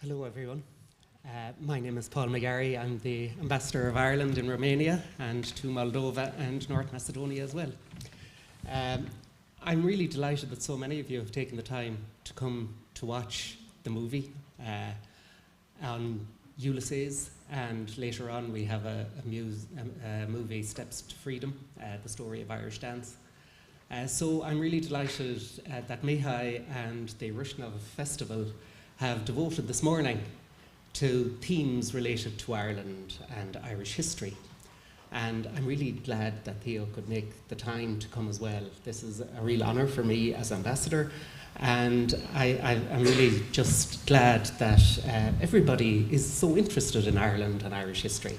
Hello everyone. My name is Paul McGarry. I'm the ambassador of Ireland in Romania and to Moldova and North Macedonia as well. I'm really delighted that so many of you have taken the time to come to watch the movie on Ulysses, and later on we have a movie, Steps to Freedom, the story of Irish dance. So I'm really delighted that Mihai and the Râșnov Festival have devoted this morning to themes related to Ireland and Irish history. And I'm really glad that Theo could make the time to come as well. This is a real honour for me as ambassador, and I'm really just glad that everybody is so interested in Ireland and Irish history.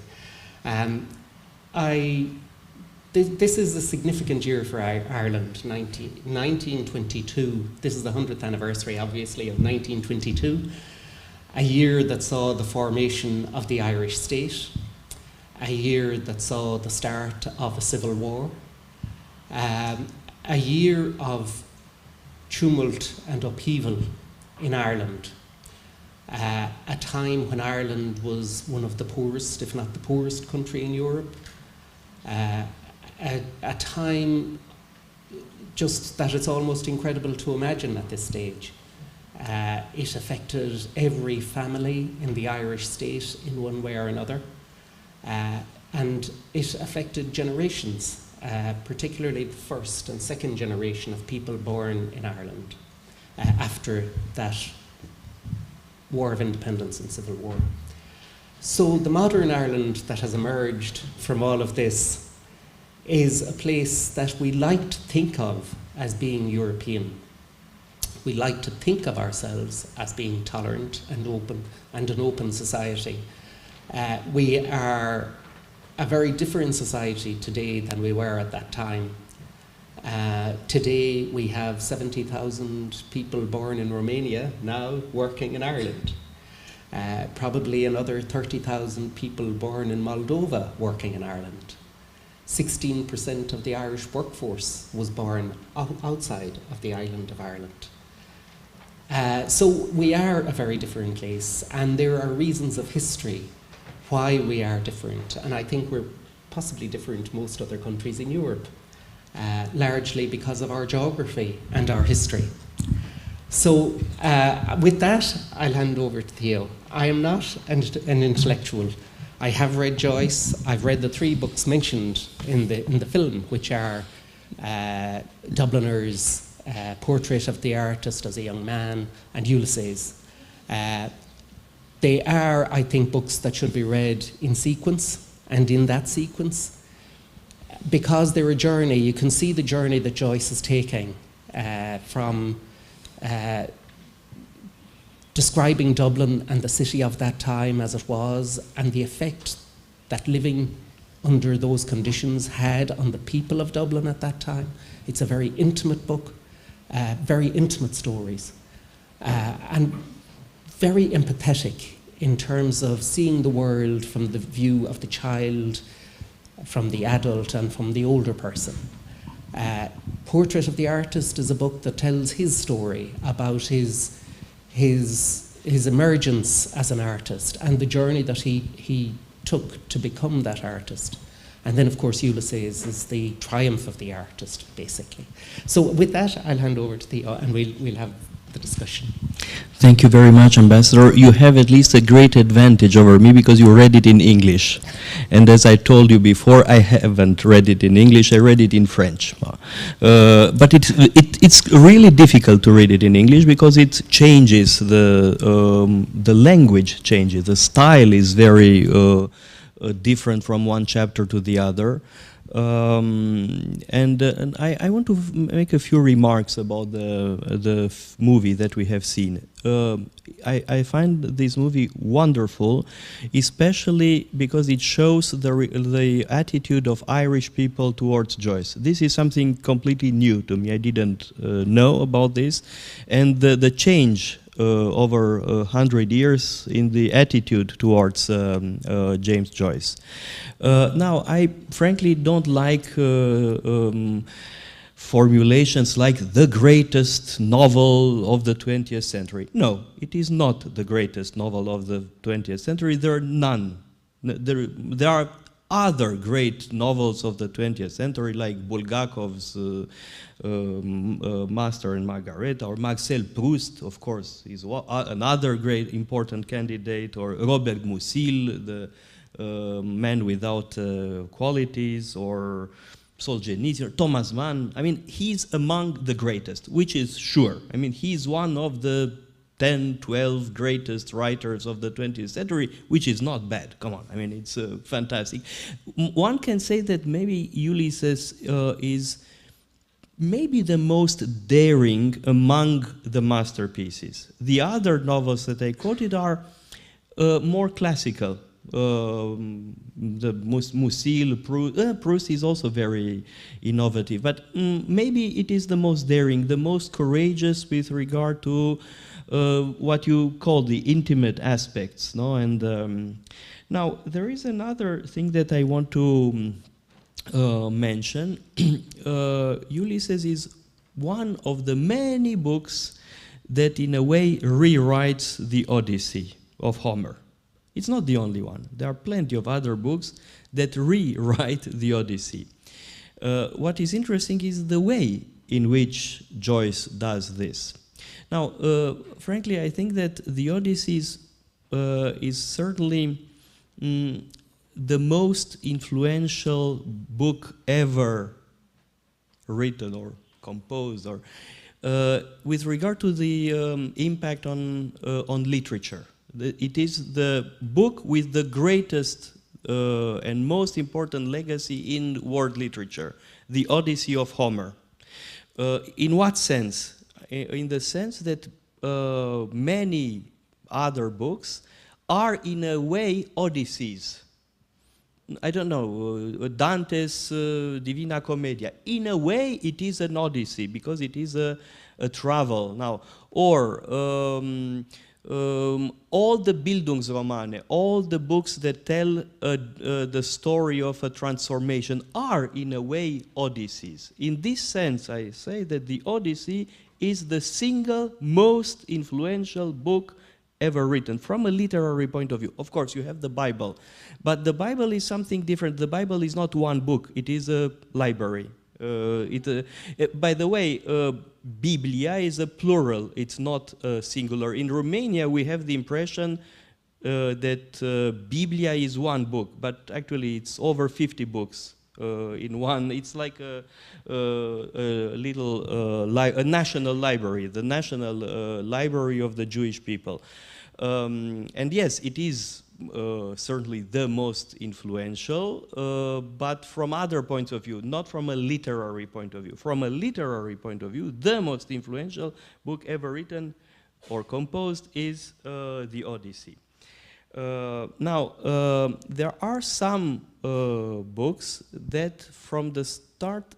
This is a significant year for Ireland, 1922. This is the 100th anniversary, obviously, of 1922, a year that saw the formation of the Irish state, a year that saw the start of a civil war, a year of tumult and upheaval in Ireland, a time when Ireland was one of the poorest, if not the poorest country in Europe, a time just that it's almost incredible to imagine at this stage. It affected every family in the Irish state in one way or another, and it affected generations, particularly the first and second generation of people born in Ireland after that War of Independence and Civil War. So the modern Ireland that has emerged from all of this is a place that we like to think of as being European. We like to think of ourselves as being tolerant and open, and an open society. We are a very different society today than we were at that time. Today we have 70,000 people born in Romania now working in Ireland. Probably another 30,000 people born in Moldova working in Ireland. 16% of the Irish workforce was born outside of the island of Ireland. So we are a very different place, and there are reasons of history why we are different, and I think we're possibly different to most other countries in Europe, largely because of our geography and our history. So with that, I'll hand over to Theo. I am not an intellectual. I have read Joyce. I've read the 3 books mentioned in the film, which are Dubliners, Portrait of the Artist as a Young Man, and Ulysses. They are, I think, books that should be read in sequence, and in that sequence, because they're a journey. You can see the journey that Joyce is taking from describing Dublin and the city of that time as it was, and the effect that living under those conditions had on the people of Dublin at that time. It's a very intimate book, very intimate stories, and very empathetic in terms of seeing the world from the view of the child, from the adult, and from the older person. Portrait of the Artist is a book that tells his story about his emergence as an artist and the journey that he took to become that artist. And then, of course, Ulysses is the triumph of the artist, basically. So with that, I'll hand over to Theo, and we'll have the discussion. Thank you very much, Ambassador. You have at least a great advantage over me because you read it in English. And as I told you before, I haven't read it in English, I read it in French. But it's really difficult to read it in English because it changes, the language changes, the style is very different from one chapter to the other. And I want to make a few remarks about the movie that we have seen. I find this movie wonderful, especially because it shows the attitude of Irish people towards Joyce. This is something completely new to me. I didn't know about this, and the change over 100 years in the attitude towards James Joyce. Now, I frankly don't like formulations like the greatest novel of the 20th century. No, it is not the greatest novel of the 20th century. There are none. There are other great novels of the 20th century, like Bulgakov's Master and Margaret, or Marcel Proust, of course, is another great important candidate, or Robert Musil, the Man Without Qualities, or Solzhenitsyn, or Thomas Mann. I mean, he's among the greatest, which is sure. I mean, he's one of the 10, 12 greatest writers of the 20th century, which is not bad. Come on, I mean, it's fantastic. One can say that maybe Ulysses is maybe the most daring among the masterpieces. The other novels that I quoted are more classical. The Musil, Proust is also very innovative, but maybe it is the most daring, the most courageous with regard to what you call the intimate aspects, no? And now there is another thing that I want to mention. Ulysses is one of the many books that in a way rewrites the Odyssey of Homer. It's not the only one. There are plenty of other books that rewrite the Odyssey. What is interesting is the way in which Joyce does this. Now, frankly, I think that the Odyssey is certainly the most influential book ever written or composed, or with regard to the impact on literature. It is the book with the greatest and most important legacy in world literature, the Odyssey of Homer. In what sense? In the sense that many other books are in a way Odysseys. I don't know, Dante's Divina Commedia. In a way it is an Odyssey because it is a travel now. Or all the Bildungsromane, all the books that tell the story of a transformation are in a way Odysseys. In this sense I say that the Odyssey is the single most influential book ever written from a literary point of view. Of course, you have the Bible, but the Bible is something different. The Bible is not one book, it is a library. By the way, Biblia is a plural, it's not singular. In Romania, we have the impression that Biblia is one book, but actually it's over 50 books. In one, it's like a national library, the national library of the Jewish people. And yes, it is certainly the most influential, but from other points of view, not from a literary point of view. From a literary point of view, the most influential book ever written or composed is the Odyssey. Now, there are some books that from the start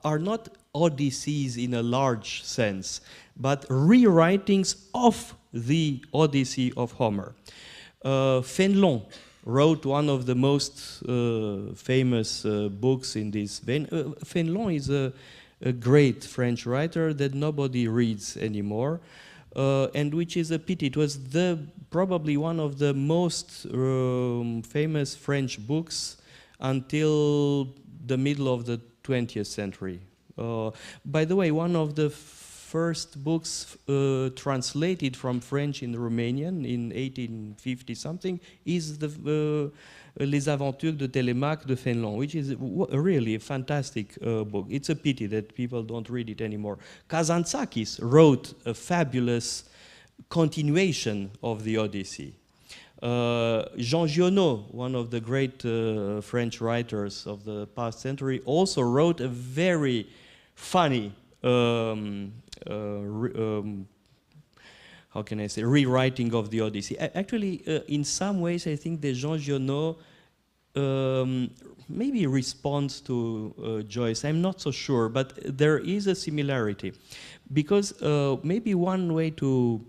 are not Odysseys in a large sense, but rewritings of the Odyssey of Homer. Fénelon wrote one of the most famous books in this vein. Fénelon is a great French writer that nobody reads anymore. And which is a pity. It was probably one of the most famous French books until the middle of the 20th century. By the way, one of the first books translated from French in Romanian in 1850-something is Les Aventures de Télémaque de Fénelon, which is really a fantastic book. It's a pity that people don't read it anymore. Kazantzakis wrote a fabulous continuation of the Odyssey. Jean Giono, one of the great French writers of the past century, also wrote a very funny how can I say, rewriting of the Odyssey. Actually, in some ways, I think that Jean Giono maybe responds to Joyce. I'm not so sure, but there is a similarity. Because maybe one way to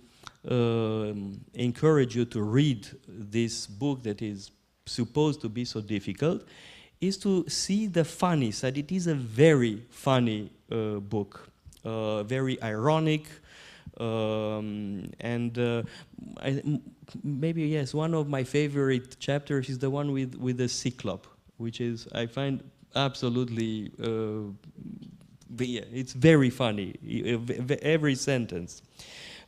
encourage you to read this book that is supposed to be so difficult is to see the funny side. It is a very funny book, very ironic, maybe yes, one of my favorite chapters is the one with the cyclop, which is, I find absolutely, yeah, it's very funny, every sentence.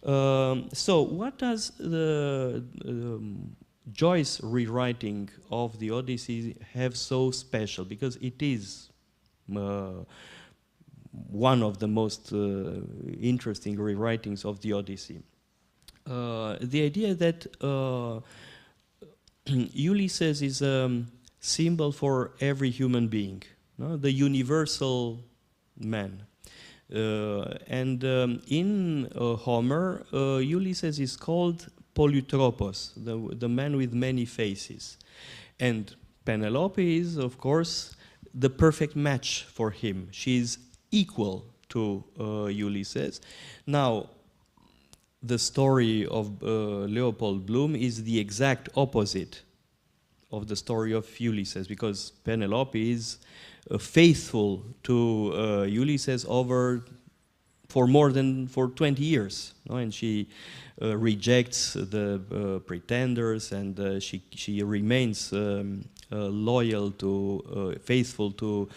So what does the Joyce rewriting of the Odyssey have so special? Because it is one of the most interesting rewritings of the Odyssey. The idea that Ulysses is a symbol for every human being, no? The universal man. In Homer, Ulysses is called Polytropos, the man with many faces. And Penelope is, of course, the perfect match for him. She is equal to Ulysses. Now, the story of Leopold Bloom is the exact opposite of the story of Ulysses, because Penelope is faithful to Ulysses for more than 20 years, no? And she rejects the pretenders, and she remains loyal to, faithful to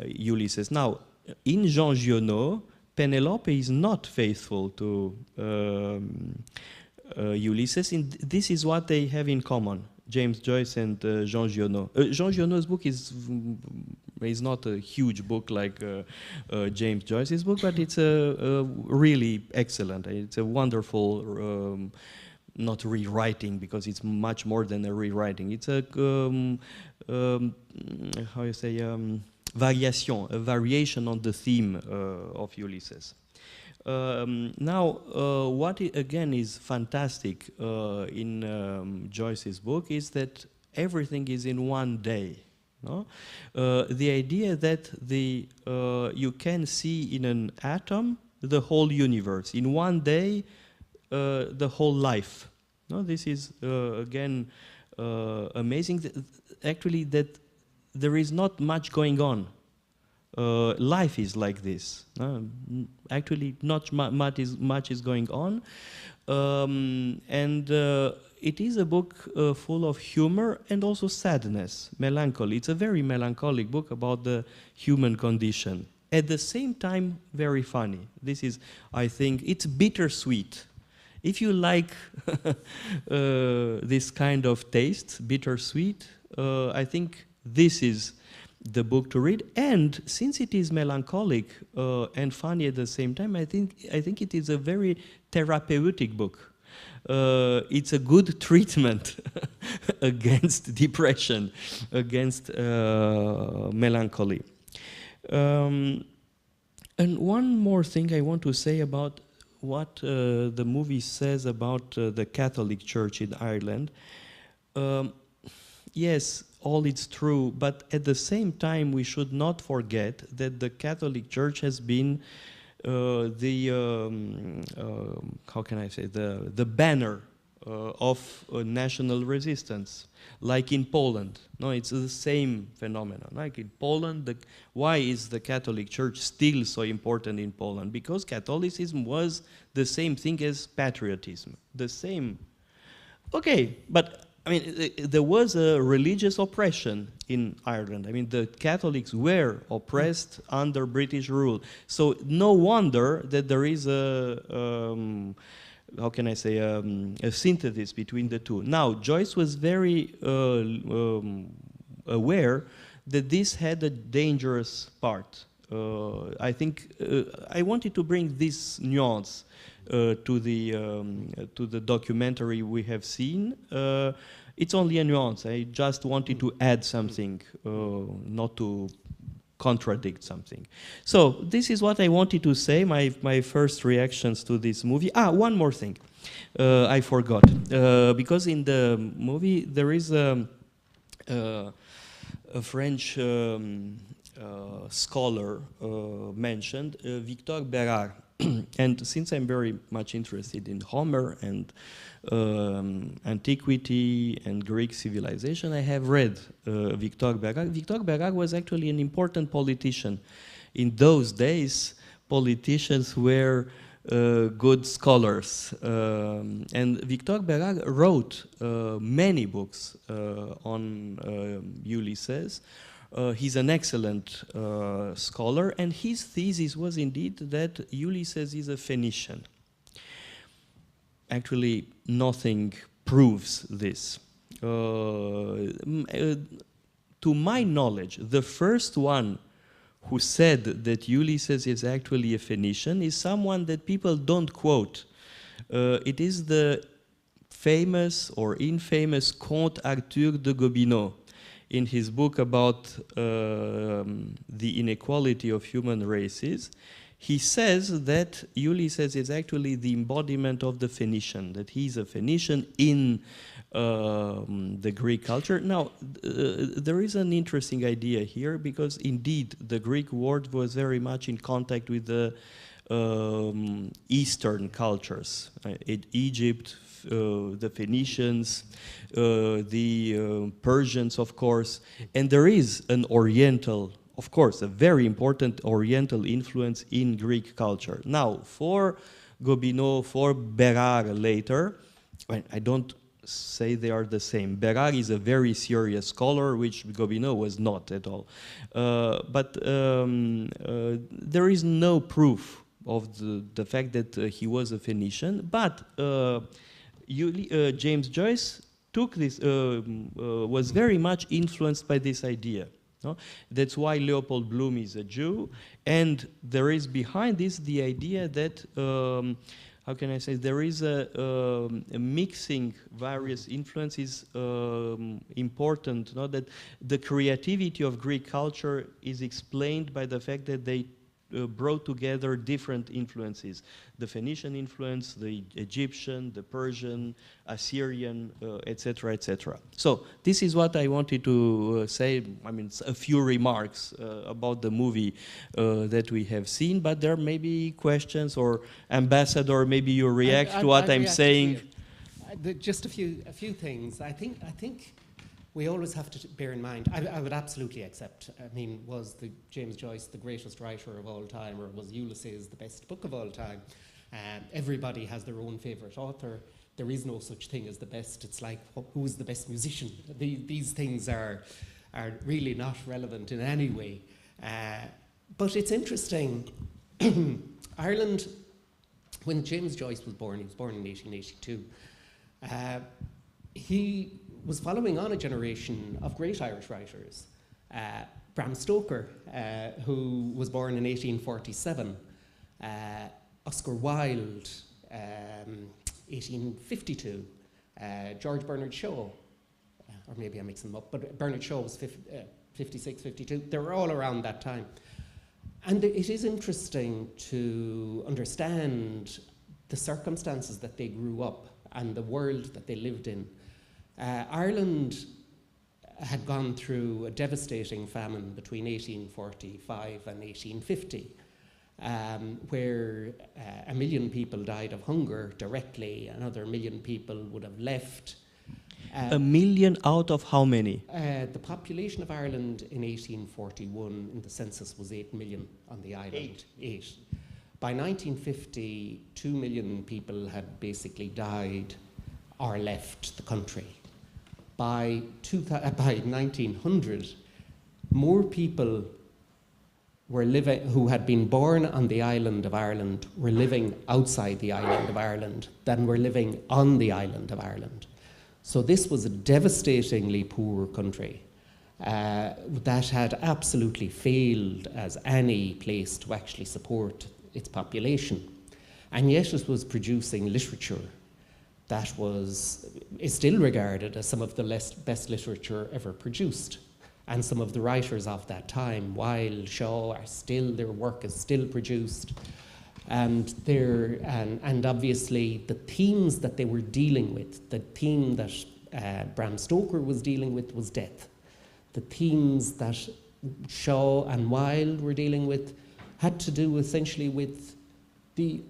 Ulysses. Now, in Jean Giono, Penelope is not faithful to Ulysses, and this is what they have in common, James Joyce and Jean Giono. Jean Giono's book is not a huge book like James Joyce's book, but it's really excellent. It's a wonderful, not rewriting, because it's much more than a rewriting. It's a, how you say, variation, a variation on the theme of Ulysses. Now, what again is fantastic in Joyce's book is that everything is in one day. No? The idea that you can see in an atom the whole universe, in one day the whole life. No? This is again amazing. Actually, that there is not much going on. Life is like this. Actually, not much is going on, and it is a book full of humor and also sadness, melancholy. It's a very melancholic book about the human condition. At the same time, very funny. This is, I think, it's bittersweet. If you like this kind of taste, bittersweet, I think this is the book to read. And since it is melancholic and funny at the same time, I think it is a very therapeutic book. It's a good treatment against depression, against melancholy. And one more thing I want to say about what the movie says about the Catholic Church in Ireland. Yes, all it's true, but at the same time we should not forget that the Catholic Church has been how can I say, the banner of national resistance, like in Poland. No, it's the same phenomenon. Like in Poland, why is the Catholic Church still so important in Poland? Because Catholicism was the same thing as patriotism, the same. Okay, but I mean, there was a religious oppression in Ireland. I mean, the Catholics were oppressed under British rule. So no wonder that there is a, how can I say, a synthesis between the two. Now, Joyce was very aware that this had a dangerous part. I think I wanted to bring this nuance to the documentary we have seen. It's only a nuance. I just wanted to add something, not to contradict something. So this is what I wanted to say, my first reactions to this movie. One more thing I forgot. Because in the movie there is a French scholar mentioned, Victor Bérard. And since I'm very much interested in Homer and antiquity and Greek civilization, I have read Victor Bergerac. Victor Bergerac was actually an important politician. In those days, politicians were good scholars. And Victor Bergerac wrote many books on Ulysses. He's an excellent scholar, and his thesis was indeed that Ulysses is a Phoenician. Actually, nothing proves this. To my knowledge, the first one who said that Ulysses is actually a Phoenician is someone that people don't quote. It is the famous or infamous Comte Arthur de Gobineau. In his book about the inequality of human races, he says that Ulysses is actually the embodiment of the Phoenician, that he's a Phoenician in the Greek culture. Now, there is an interesting idea here, because indeed the Greek world was very much in contact with the Eastern cultures, Egypt, the Phoenicians, the Persians, of course, and there is an Oriental, of course, a very important Oriental influence in Greek culture. Now, for Gobineau, for Berard later, I don't say they are the same. Berard is a very serious scholar, which Gobineau was not at all. But there is no proof of the fact that he was a Phoenician, but James Joyce took this, was very much influenced by this idea. No? That's why Leopold Bloom is a Jew, and there is behind this the idea that, how can I say, there is a mixing various influences important, no? That the creativity of Greek culture is explained by the fact that they brought together different influences. The Phoenician influence, the Egyptian, the Persian, Assyrian, etc., etc. So this is what I wanted to say. I mean, a few remarks about the movie that we have seen, but there may be questions, or Ambassador, maybe you react to what I'm saying. Just a few things. I think we always have to bear in mind, I would absolutely accept, I mean, was the James Joyce the greatest writer of all time, or was Ulysses the best book of all time? Everybody has their own favorite author. There is no such thing as the best. It's like, who is the best musician? These things are really not relevant in any way. But it's interesting. Ireland, when James Joyce was born, he was born in 1882, he was following on a generation of great Irish writers. Bram Stoker, who was born in 1847, Oscar Wilde, 1852, George Bernard Shaw, or maybe I'm mixing them up, but Bernard Shaw was 56, 52. They were all around that time. And it is interesting to understand the circumstances that they grew up and the world that they lived in. Ireland had gone through a devastating famine between 1845 and 1850, where 1 million people died of hunger directly, another 1 million people would have left. 1 million out of how many? The population of Ireland in 1841 in the census was 8 million on the island. Eight. By 1950, 2 million people had basically died or left the country. By 1900, more people were living, who had been born on the island of Ireland, were living outside the island of Ireland than were living on the island of Ireland. So this was a devastatingly poor country that had absolutely failed as any place to actually support its population. And yet it was producing literature that is still regarded as some of the best literature ever produced. And some of the writers of that time, Wilde, Shaw, their work is still produced. And obviously the themes that they were dealing with, the theme that Bram Stoker was dealing with was death. The themes that Shaw and Wilde were dealing with had to do essentially with the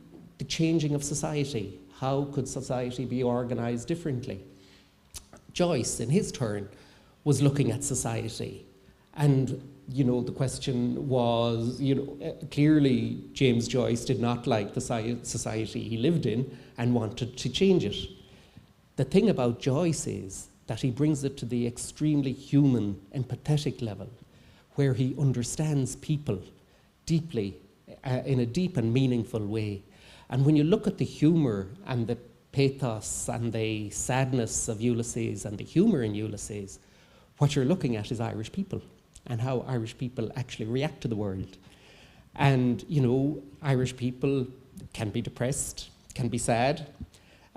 changing of society. How could society be organised differently? Joyce, in his turn, was looking at society. And, you know, the question was, you know, clearly James Joyce did not like the society he lived in and wanted to change it. The thing about Joyce is that he brings it to the extremely human, empathetic level, where he understands people deeply, in a deep and meaningful way. And when you look at the humour and the pathos and the sadness of Ulysses and the humour in Ulysses, what you're looking at is Irish people and how Irish people actually react to the world. And, you know, Irish people can be depressed, can be sad,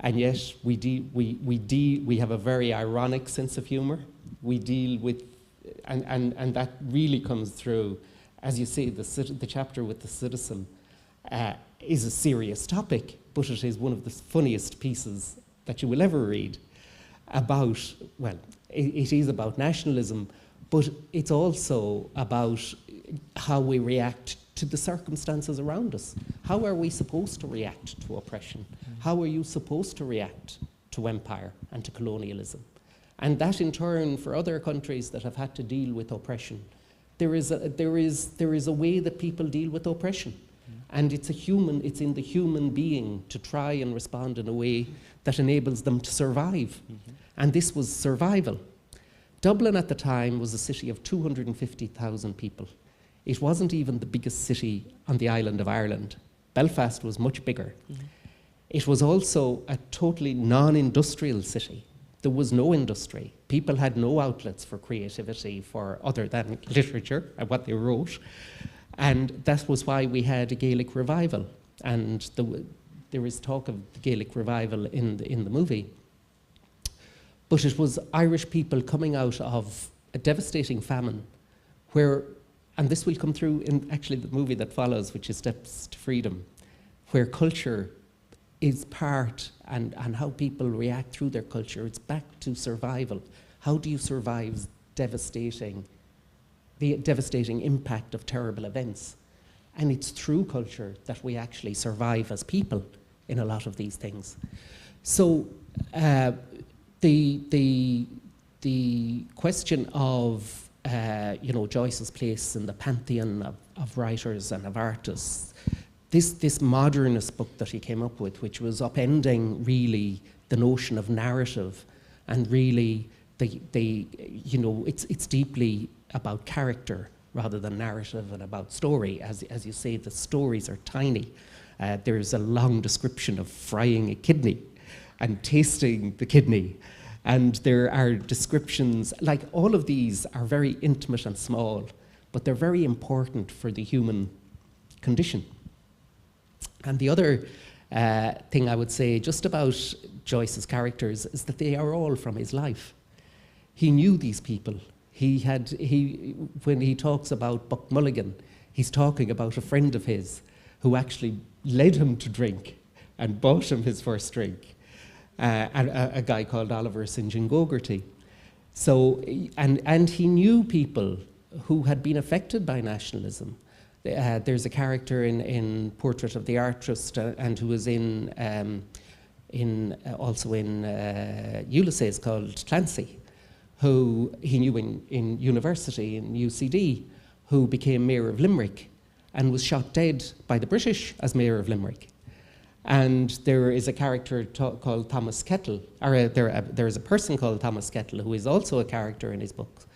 and yet we have a very ironic sense of humour. We deal with, and that really comes through, as you say, the chapter with the citizen is a serious topic, but it is one of the funniest pieces that you will ever read about, well, it is about nationalism, but it's also about how we react to the circumstances around us. How are we supposed to react to oppression? How are you supposed to react to empire and to colonialism? And that in turn, for other countries that have had to deal with oppression, there is a way that people deal with oppression. And it's in the human being to try and respond in a way that enables them to survive. And this was survival. Dublin at the time was a city of 250,000 people. It wasn't even the biggest city on the island of Ireland. Belfast was much bigger. It was also a totally non-industrial city. There was no industry. People had no outlets for creativity for other than literature and what they wrote. And that was why we had a Gaelic revival. And there is talk of the Gaelic revival in the movie. But it was Irish people coming out of a devastating famine where, and this will come through in actually the movie that follows, which is Steps to Freedom, where culture is part and how people react through their culture. It's back to survival. How do you survive the devastating impact of terrible events? And it's through culture that we actually survive as people in a lot of these things. So the question of you know, Joyce's place in the pantheon of writers and of artists, this modernist book that he came up with, which was upending really the notion of narrative, and really you know, it's deeply about character rather than narrative, and about story. As you say, the stories are tiny. There's a long description of frying a kidney and tasting the kidney. And there are descriptions, like all of these are very intimate and small, but they're very important for the human condition. And the other thing I would say just about Joyce's characters is that they are all from his life. He knew these people. When he talks about Buck Mulligan, he's talking about a friend of his who actually led him to drink and bought him his first drink. A guy called Oliver St. John Gogarty. So, and he knew people who had been affected by nationalism. There's a character in Portrait of the Artist, and who was also in Ulysses, called Clancy, who he knew in university, in UCD, who became Mayor of Limerick and was shot dead by the British as Mayor of Limerick. And there is a character called Thomas Kettle, or there is a person called Thomas Kettle, who is also a character in his book,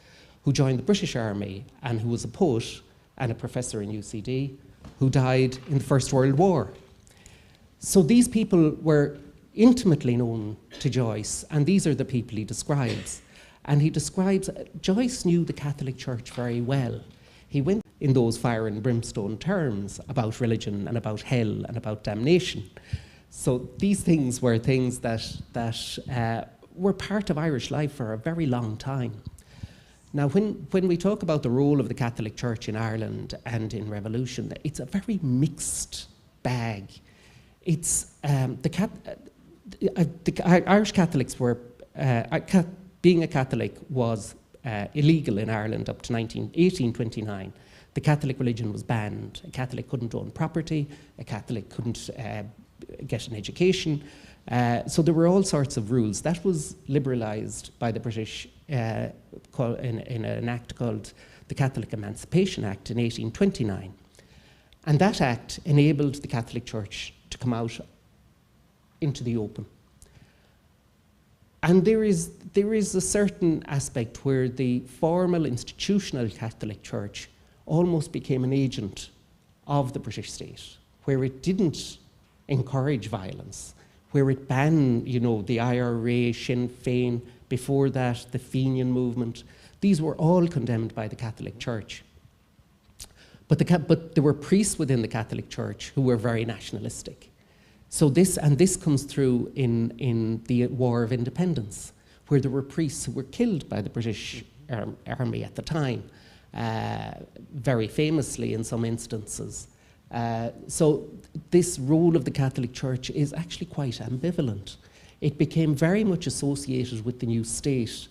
who joined the British Army and who was a poet and a professor in UCD, who died in the First World War. So these people were intimately known to Joyce, and these are the people he describes. And he describes, Joyce knew the Catholic Church very well. He went in those fire and brimstone terms about religion and about hell and about damnation. So these things were things that were part of Irish life for a very long time. Now, when we talk about the role of the Catholic Church in Ireland and in revolution, it's a very mixed bag. It's Irish Catholics were being a Catholic was illegal in Ireland up to 1829. the Catholic religion was banned. A Catholic couldn't own property, a Catholic couldn't get an education. So there were all sorts of rules. That was liberalised by the British in an act called the Catholic Emancipation Act in 1829. And that act enabled the Catholic Church to come out into the open. And there is a certain aspect where the formal institutional Catholic Church almost became an agent of the British state, where it didn't encourage violence, where it banned, you know, the IRA, Sinn Féin, before that, the Fenian movement. These were all condemned by the Catholic Church. But there were priests within the Catholic Church who were very nationalistic. So this comes through in the War of Independence, where there were priests who were killed by the British army at the time, very famously in some instances. So this role of the Catholic Church is actually quite ambivalent. It became very much associated with the new state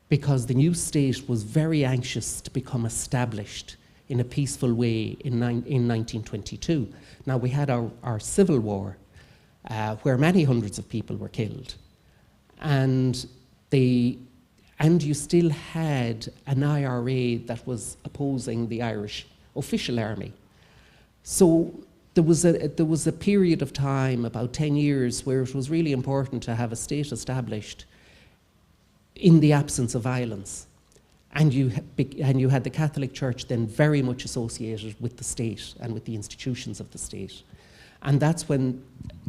because the new state was very anxious to become established in a peaceful way in 1922. Now, we had our civil war, where many hundreds of people were killed. And you still had an IRA that was opposing the Irish official army. So there was a period of time, about 10 years, where it was really important to have a state established in the absence of violence. And you had the Catholic Church then very much associated with the state and with the institutions of the state. And that's when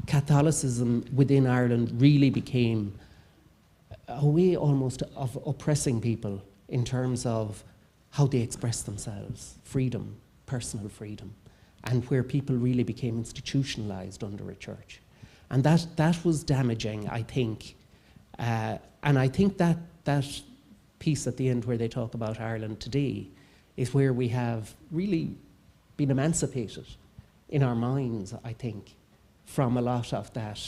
Catholicism within Ireland really became a way almost of oppressing people in terms of how they express themselves, freedom, personal freedom, and where people really became institutionalized under a church. And that was damaging, I think. And I think that piece at the end where they talk about Ireland today is where we have really been emancipated in our minds, I think, from a lot of that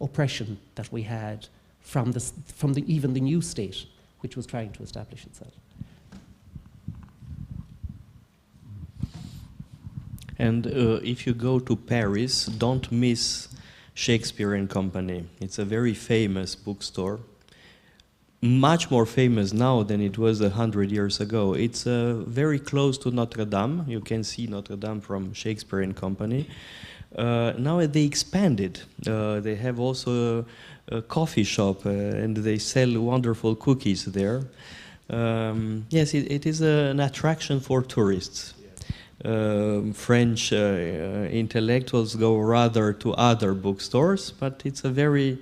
oppression that we had from even the new state, which was trying to establish itself. And if you go to Paris, don't miss Shakespeare and Company. It's a very famous bookstore, much more famous now than it was 100 years ago. It's very close to Notre Dame. You can see Notre Dame from Shakespeare and Company. Now they expanded. They have also a coffee shop and they sell wonderful cookies there. Yes, it is an attraction for tourists. French intellectuals go rather to other bookstores, but it's a very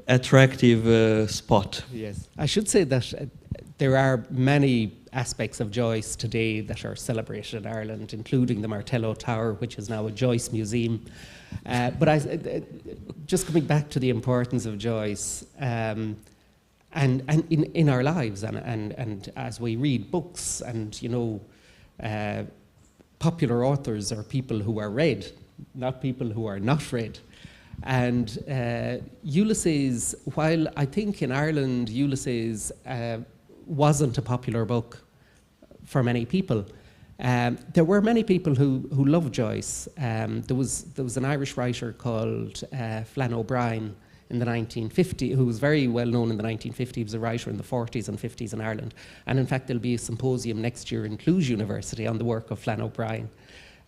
attractive spot. Yes, I should say that there are many aspects of Joyce today that are celebrated in Ireland, including the Martello Tower, which is now a Joyce museum. But just coming back to the importance of Joyce, and in our lives, and as we read books, and you know, popular authors are people who are read, not people who are not read. And Ulysses, while I think in Ireland Ulysses wasn't a popular book for many people, there were many people who loved Joyce. There was an Irish writer called Flann O'Brien in the 1950s, who was very well known in the 1950s. He was a writer in the 40s and 50s in Ireland. And in fact, there'll be a symposium next year in Cluj University on the work of Flann O'Brien,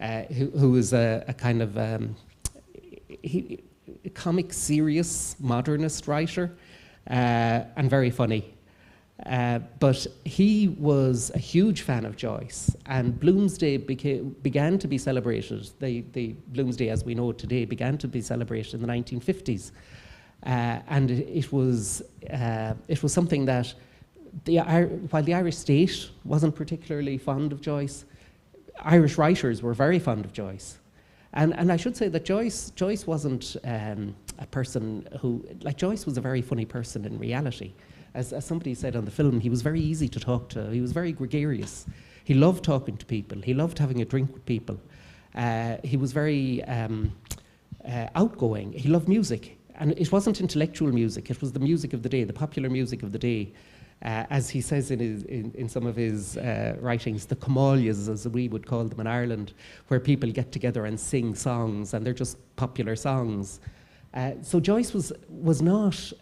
who is a kind of a comic, serious, modernist writer, and very funny. But he was a huge fan of Joyce, and Bloomsday began to be celebrated. The Bloomsday, as we know it today, began to be celebrated in the 1950s. And it was something that, while the Irish state wasn't particularly fond of Joyce, Irish writers were very fond of Joyce. And I should say that Joyce wasn't a person who, like, Joyce was a very funny person in reality. As somebody said on the film, he was very easy to talk to. He was very gregarious. He loved talking to people. He loved having a drink with people. He was very outgoing. He loved music. And it wasn't intellectual music. It was the music of the day, the popular music of the day. As he says in some of his writings, the comalias, as we would call them in Ireland, where people get together and sing songs, and they're just popular songs. So Joyce was not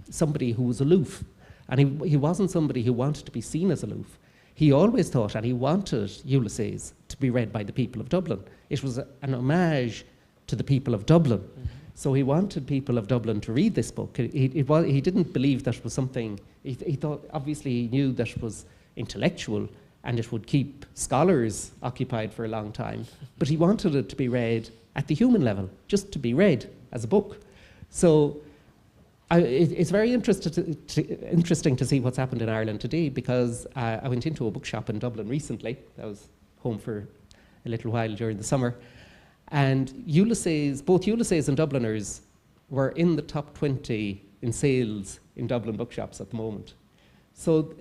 somebody who was aloof, and he wasn't somebody who wanted to be seen as aloof. He always thought, and he wanted Ulysses to be read by the people of Dublin. It was an homage to the people of Dublin. Mm-hmm. So he wanted people of Dublin to read this book. He didn't believe that was something, he thought, obviously he knew that it was intellectual and it would keep scholars occupied for a long time, but he wanted it to be read at the human level, just to be read as a book. So it's very interesting to see what's happened in Ireland today, because I went into a bookshop in Dublin recently. I was home for a little while during the summer. And both Ulysses and Dubliners were in the top 20 in sales in Dublin bookshops at the moment. So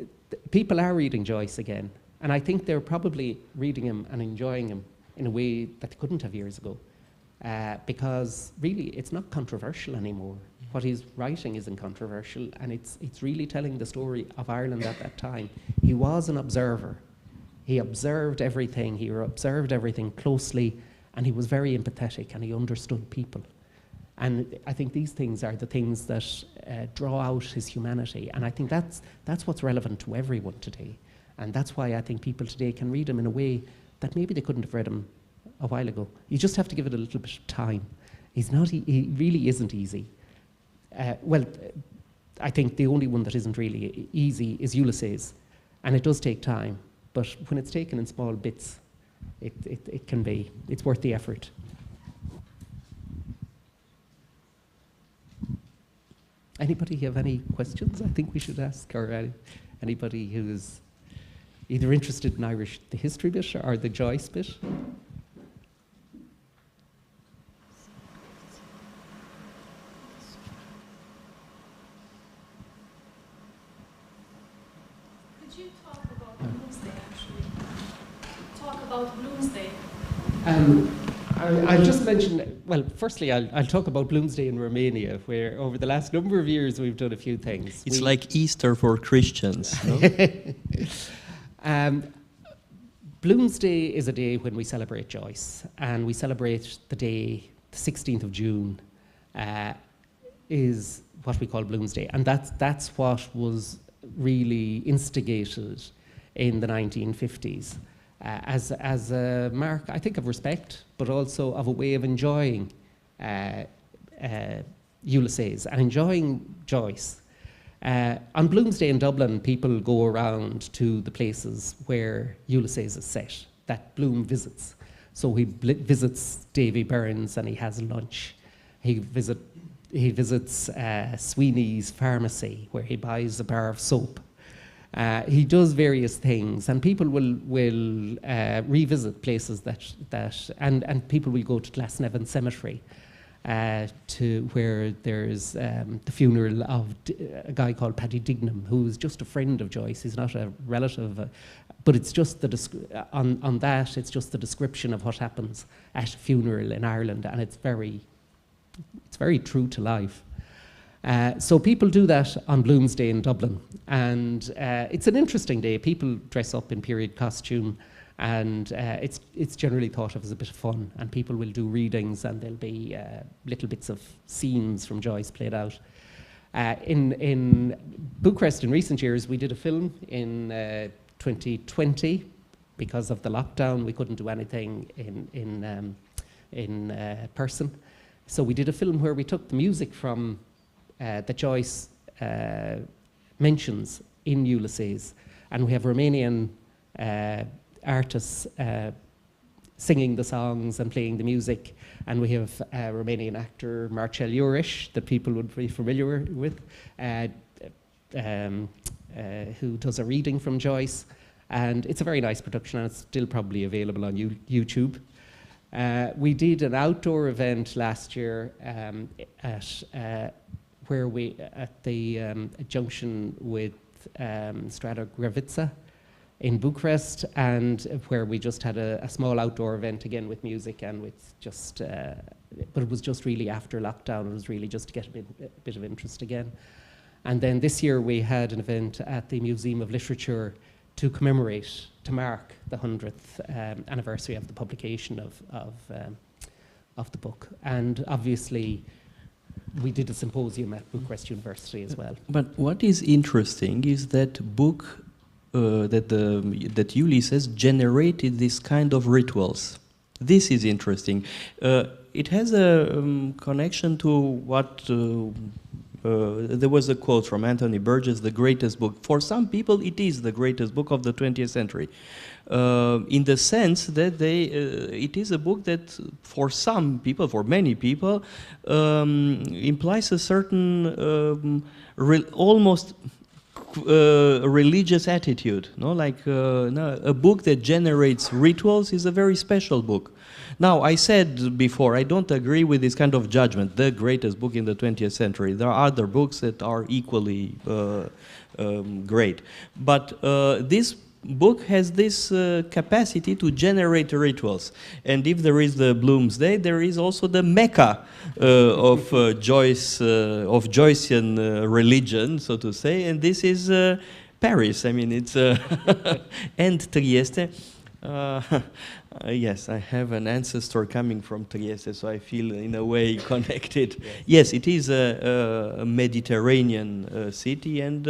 people are reading Joyce again. And I think they're probably reading him and enjoying him in a way that they couldn't have years ago. Because really, it's not controversial anymore. What he's writing isn't controversial, and it's really telling the story of Ireland at that time. He was an observer. He observed everything. He observed everything closely, and he was very empathetic, and he understood people. And I think these things are the things that draw out his humanity, and I think that's what's relevant to everyone today. And that's why I think people today can read him in a way that maybe they couldn't have read him a while ago. You just have to give it a little bit of time. He really isn't easy. Well, I think the only one that isn't really easy is Ulysses, and it does take time, but when it's taken in small bits, it's worth the effort. Anybody have any questions I think we should ask, or anybody who's either interested in the history bit or the Joyce bit? I'll just mention, well, firstly, I'll talk about Bloomsday in Romania, where over the last number of years we've done a few things. It's like Easter for Christians, no? Bloomsday is a day when we celebrate Joyce, and we celebrate the day, the 16th of June, is what we call Bloomsday, and that's what was really instigated in the 1950s. As a mark, I think, of respect, but also of a way of enjoying Ulysses and enjoying Joyce. On Bloomsday in Dublin, people go around to the places where Ulysses is set, that Bloom visits. So he visits Davy Byrne's and he has lunch. He visits Sweeney's pharmacy, where he buys a bar of soap. He does various things, and people will revisit places and people will go to Glasnevin Cemetery, to where there's the funeral of a guy called Paddy Dignam, who's just a friend of Joyce. He's not a relative, but it's just on that. It's just the description of what happens at a funeral in Ireland, and it's very true to life. So people do that on Bloomsday in Dublin, and it's an interesting day. People dress up in period costume, and it's generally thought of as a bit of fun, and people will do readings, and there'll be little bits of scenes from Joyce played out. In Bucharest in recent years, we did a film in 2020. Because of the lockdown, we couldn't do anything in person. So we did a film where we took the music from that Joyce mentions in Ulysses, and we have Romanian artists singing the songs and playing the music, and we have a Romanian actor, Marcel Iureș, that people would be familiar with, who does a reading from Joyce, and it's a very nice production, and it's still probably available on YouTube. We did an outdoor event last year at the junction with Strada Gravița in Bucharest, and where we just had a small outdoor event again with music and with just, but it was just really after lockdown. It was really just to get a bit of interest again. And then this year we had an event at the Museum of Literature to commemorate, to mark the 100th anniversary of the publication of the book. And obviously, we did a symposium at Bucharest University as well. But what is interesting is that book, that Ulysses generated this kind of rituals. This is interesting. It has a connection to what there was a quote from Anthony Burgess, the greatest book. For some people, it is the greatest book of the 20th century. In the sense that it is a book that for some people, for many people, implies a certain almost religious attitude. No? Like a book that generates rituals is a very special book. Now, I said before, I don't agree with this kind of judgment, the greatest book in the 20th century. There are other books that are equally great. But this book has this capacity to generate rituals. And if there is the Bloomsday, there is also the Mecca of Joycean religion, so to say. And this is Paris. I mean, it's and Trieste. Yes, I have an ancestor coming from Trieste, so I feel in a way connected. Yes, it is a Mediterranean city, and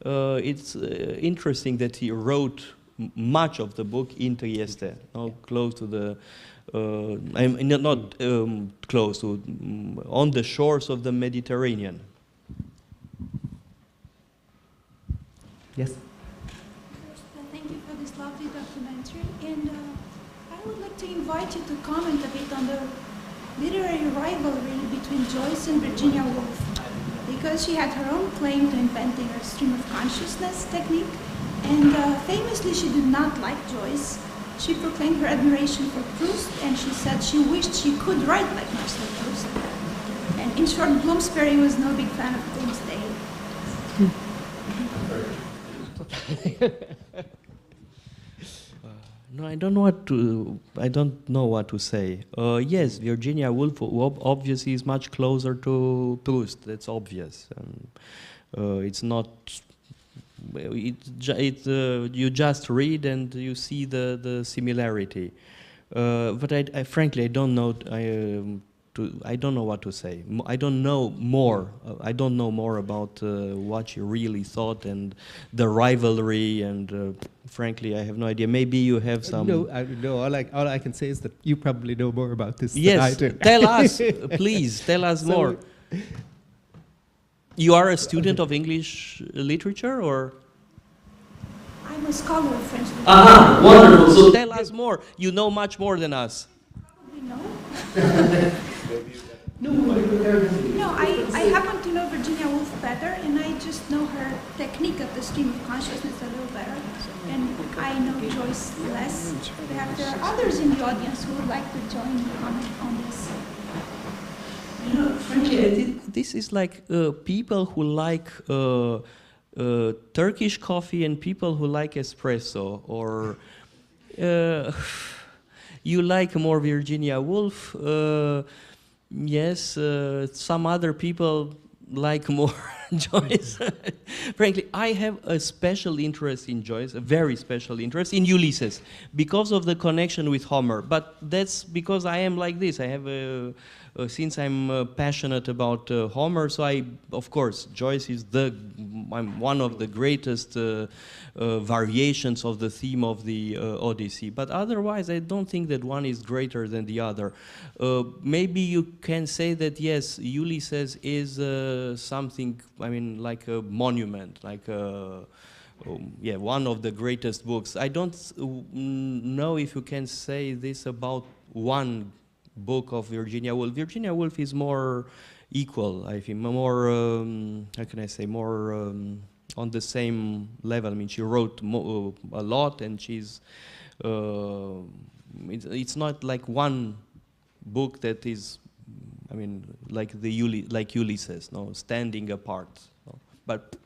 it's interesting that he wrote much of the book in Trieste, close to the, not close to, on the shores of the Mediterranean. Yes? Thank you for this lovely documentary, and I would like to invite you to comment a bit on the literary rivalry between Joyce and Virginia Woolf, because she had her own claim to inventing a stream of consciousness technique, and famously she did not like Joyce. She proclaimed her admiration for Proust, and she said she wished she could write like Marcel Proust. And in short, Bloomsbury was no big fan of Bloomsday. No, I don't know what to say. Yes, Virginia Woolf obviously is much closer to Proust. That's obvious. It's not. You just read and you see the similarity. But I frankly I don't know. I don't know what to say. I don't know more. I don't know more about what she really thought and the rivalry. And frankly, I have no idea. Maybe you have some. No. All I can say is that you probably know more about this than I do. Tell us, please. Tell us more. You are a student of English literature, or? I'm a scholar of French literature. Aha, wonderful. So tell us more. You know much more than us. Probably no. No, I happen to know Virginia Woolf better, and I just know her technique of the stream of consciousness a little better. And I know Joyce less. Perhaps there are others in the audience who would like to join and comment on this. You know, frankly, this is like people who like Turkish coffee and people who like espresso, or you like more Virginia Woolf. Yes, some other people like more Joyce. Frankly, I have a special interest in Joyce, a very special interest in Ulysses, because of the connection with Homer. But that's because I am like this. I have since I'm passionate about Homer, so of course, Joyce is one of the greatest variations of the theme of the Odyssey. But otherwise, I don't think that one is greater than the other. Maybe you can say that, yes, Ulysses is something, I mean, like a monument, like yeah, one of the greatest books. I don't know if you can say this about one book of Virginia Woolf. Virginia Woolf is more equal, I think, more, how can I say, more on the same level. I mean, she wrote a lot, and she's, it's not like one book that is, I mean, like Ulysses, no, standing apart. No? But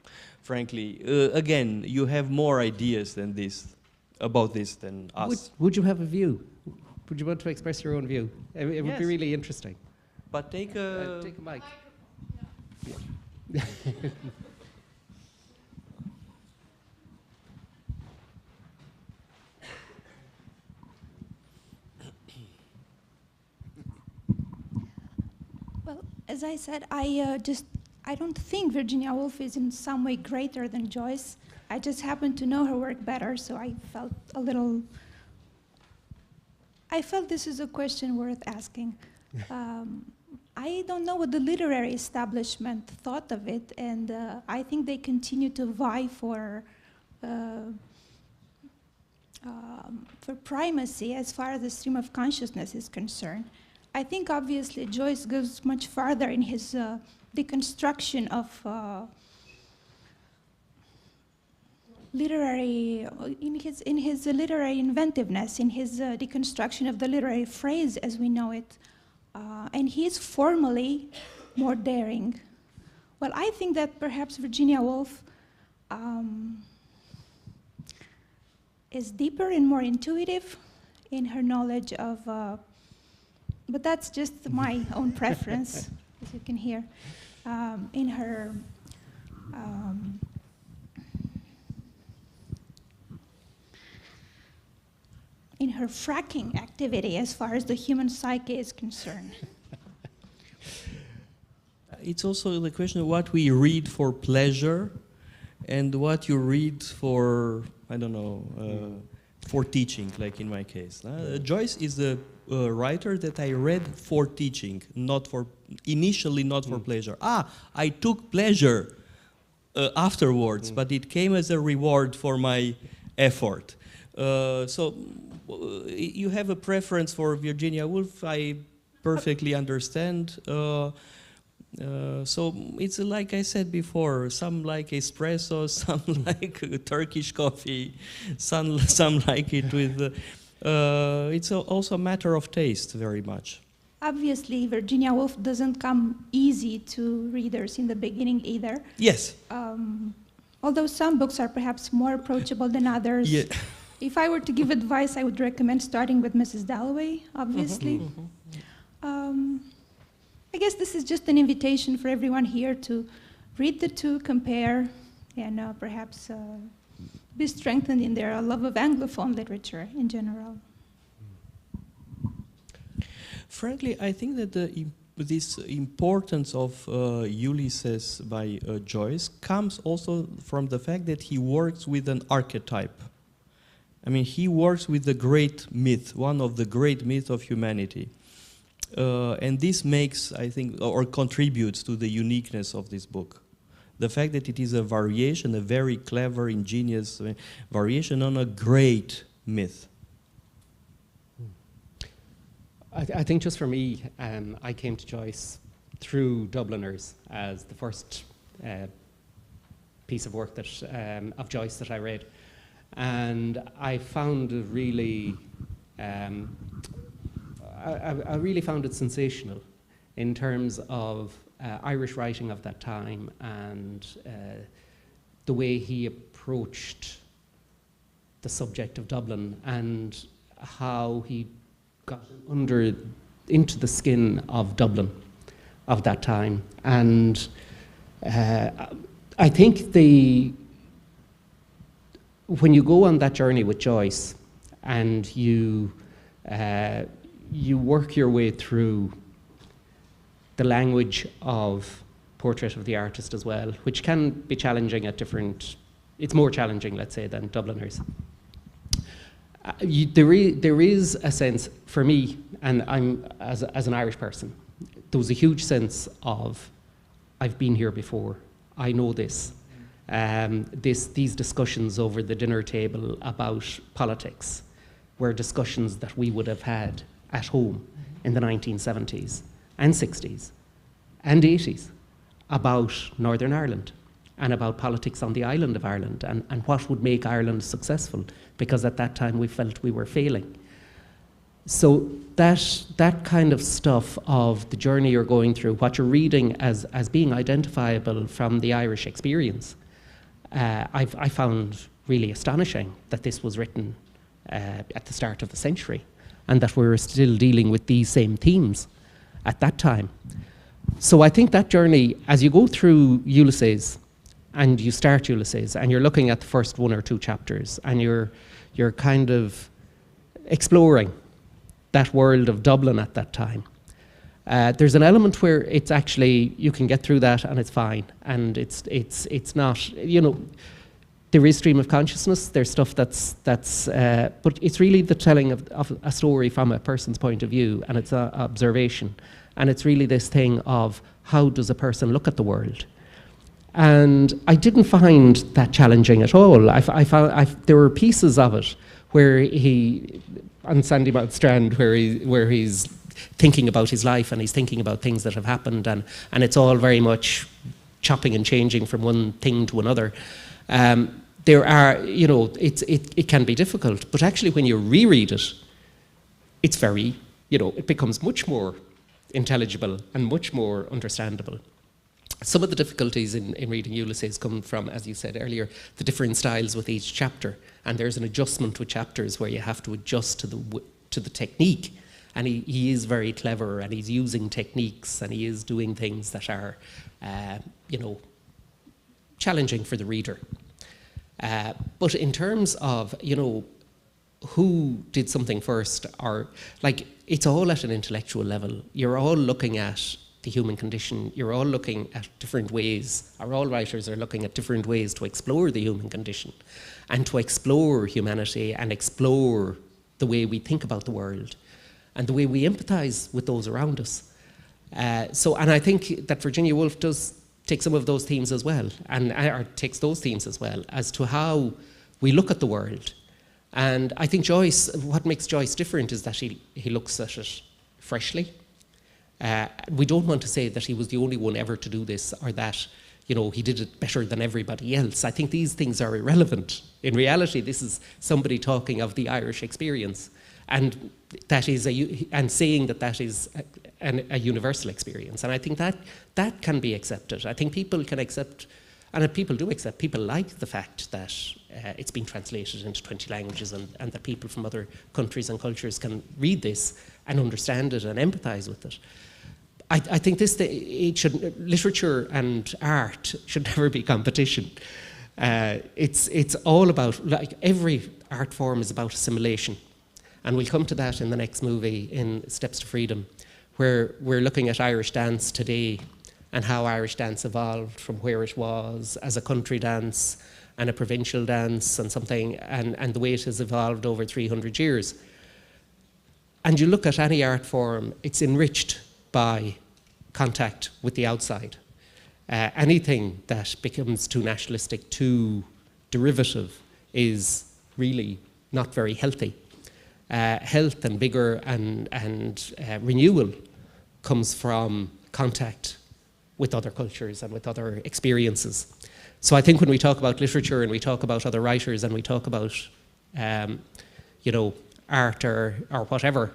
frankly, again, you have more ideas than this, about this than us. Would you have a view? Would you want to express your own view? It would Yes. be really interesting. But take a mic. Well, as I said, I don't think Virginia Woolf is in some way greater than Joyce. I just happen to know her work better, so I felt this is a question worth asking. I don't know what the literary establishment thought of it, and I think they continue to vie for primacy as far as the stream of consciousness is concerned. I think obviously Joyce goes much farther in his deconstruction of literary, in his literary inventiveness, in his deconstruction of the literary phrase as we know it. And he's formally more daring. Well, I think that perhaps Virginia Woolf is deeper and more intuitive in her knowledge of, but that's just my own preference, as you can hear, in her fracking activity as far as the human psyche is concerned. It's also the question of what we read for pleasure and what you read for, I don't know, for teaching, like in my case. Joyce is the writer that I read for teaching, initially not for pleasure. I took pleasure afterwards, but it came as a reward for my effort. So you have a preference for Virginia Woolf, I perfectly understand. So it's like I said before, some like espresso, some like Turkish coffee, some like it with... it's also a matter of taste, very much. Obviously, Virginia Woolf doesn't come easy to readers in the beginning either. Yes. Although some books are perhaps more approachable than others. Yeah. If I were to give advice, I would recommend starting with Mrs. Dalloway, obviously. I guess this is just an invitation for everyone here to read the two, compare, and perhaps be strengthened in their love of Anglophone literature in general. Frankly, I think that this importance of Ulysses by Joyce comes also from the fact that he works with an archetype. I mean, he works with the great myth, one of the great myths of humanity. And this makes, I think, or contributes to the uniqueness of this book. The fact that it is a variation, a very clever, ingenious variation on a great myth. I think just for me, I came to Joyce through Dubliners as the first piece of work that, of Joyce that I read. And I found it really, I really found it sensational in terms of Irish writing of that time and the way he approached the subject of Dublin and how he got into the skin of Dublin of that time. And I think when you go on that journey with Joyce and you work your way through the language of Portrait of the Artist as well, which can be challenging at different, it's more challenging, let's say, than Dubliners. There is a sense, for me, and I'm as an Irish person, there was a huge sense of, I've been here before, I know this. These discussions over the dinner table about politics were discussions that we would have had at home in the 1970s and 60s and 80s about Northern Ireland and about politics on the island of Ireland and what would make Ireland successful, because at that time we felt we were failing. So that kind of stuff of the journey you're going through, what you're reading as being identifiable from the Irish experience, I found really astonishing that this was written at the start of the century and that we were still dealing with these same themes at that time. So I think that journey, as you go through Ulysses, and you start Ulysses, and you're looking at the first 1 or 2 chapters, and you're kind of exploring that world of Dublin at that time. There's an element where it's actually, you can get through that and it's fine, and it's not, you know, there is stream of consciousness, there's stuff that's but it's really the telling of a story from a person's point of view, and it's an observation, and it's really this thing of how does a person look at the world. And I didn't find that challenging at all. I found there were pieces of it where he, on Sandymount Strand, where he's thinking about his life and he's thinking about things that have happened, and it's all very much chopping and changing from one thing to another. There are, you know, it can be difficult, but actually when you reread it, it's very, you know, it becomes much more intelligible and much more understandable. Some of the difficulties in reading Ulysses come from, as you said earlier, the different styles with each chapter, and there's an adjustment with chapters where you have to adjust to the technique, and he is very clever, and he's using techniques, and he is doing things that are, you know, challenging for the reader. But in terms of, you know, who did something first, or like, it's all at an intellectual level. You're all looking at the human condition. You're all looking at different ways, or all writers are looking at different ways to explore the human condition and to explore humanity and explore the way we think about the world and the way we empathize with those around us. And I think that Virginia Woolf does take some of those themes as well, or takes those themes as well, as to how we look at the world. And I think Joyce, what makes Joyce different is that he looks at it freshly. We don't want to say that he was the only one ever to do this, or that, you know, he did it better than everybody else. I think these things are irrelevant. In reality, this is somebody talking of the Irish experience, and that is and saying that is a universal experience. And I think that can be accepted. I think people can accept, and people do accept, people like the fact that it's been translated into 20 languages, and that people from other countries and cultures can read this and understand it and empathize with it. I think literature and art should never be competition. It's all about, like, every art form is about assimilation. And we'll come to that in the next movie, in Steps to Freedom, where we're looking at Irish dance today and how Irish dance evolved from where it was as a country dance and a provincial dance and something, and the way it has evolved over 300 years. And you look at any art form, it's enriched by contact with the outside. Anything that becomes too nationalistic, too derivative, is really not very healthy. Health and vigour and renewal comes from contact with other cultures and with other experiences. So I think when we talk about literature and we talk about other writers and we talk about, you know, art or whatever,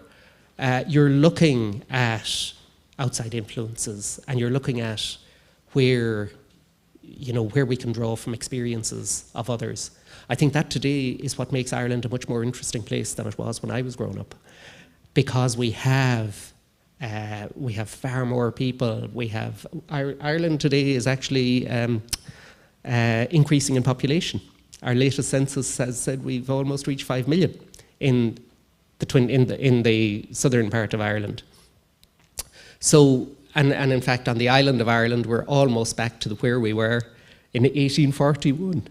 you're looking at outside influences, and you're looking at where we can draw from experiences of others. I think that today is what makes Ireland a much more interesting place than it was when I was growing up, because we have far more people. Ireland today is actually increasing in population. Our latest census has said we've almost reached 5 million in the southern part of Ireland. So, and in fact, on the island of Ireland, we're almost back to where we were in 1841,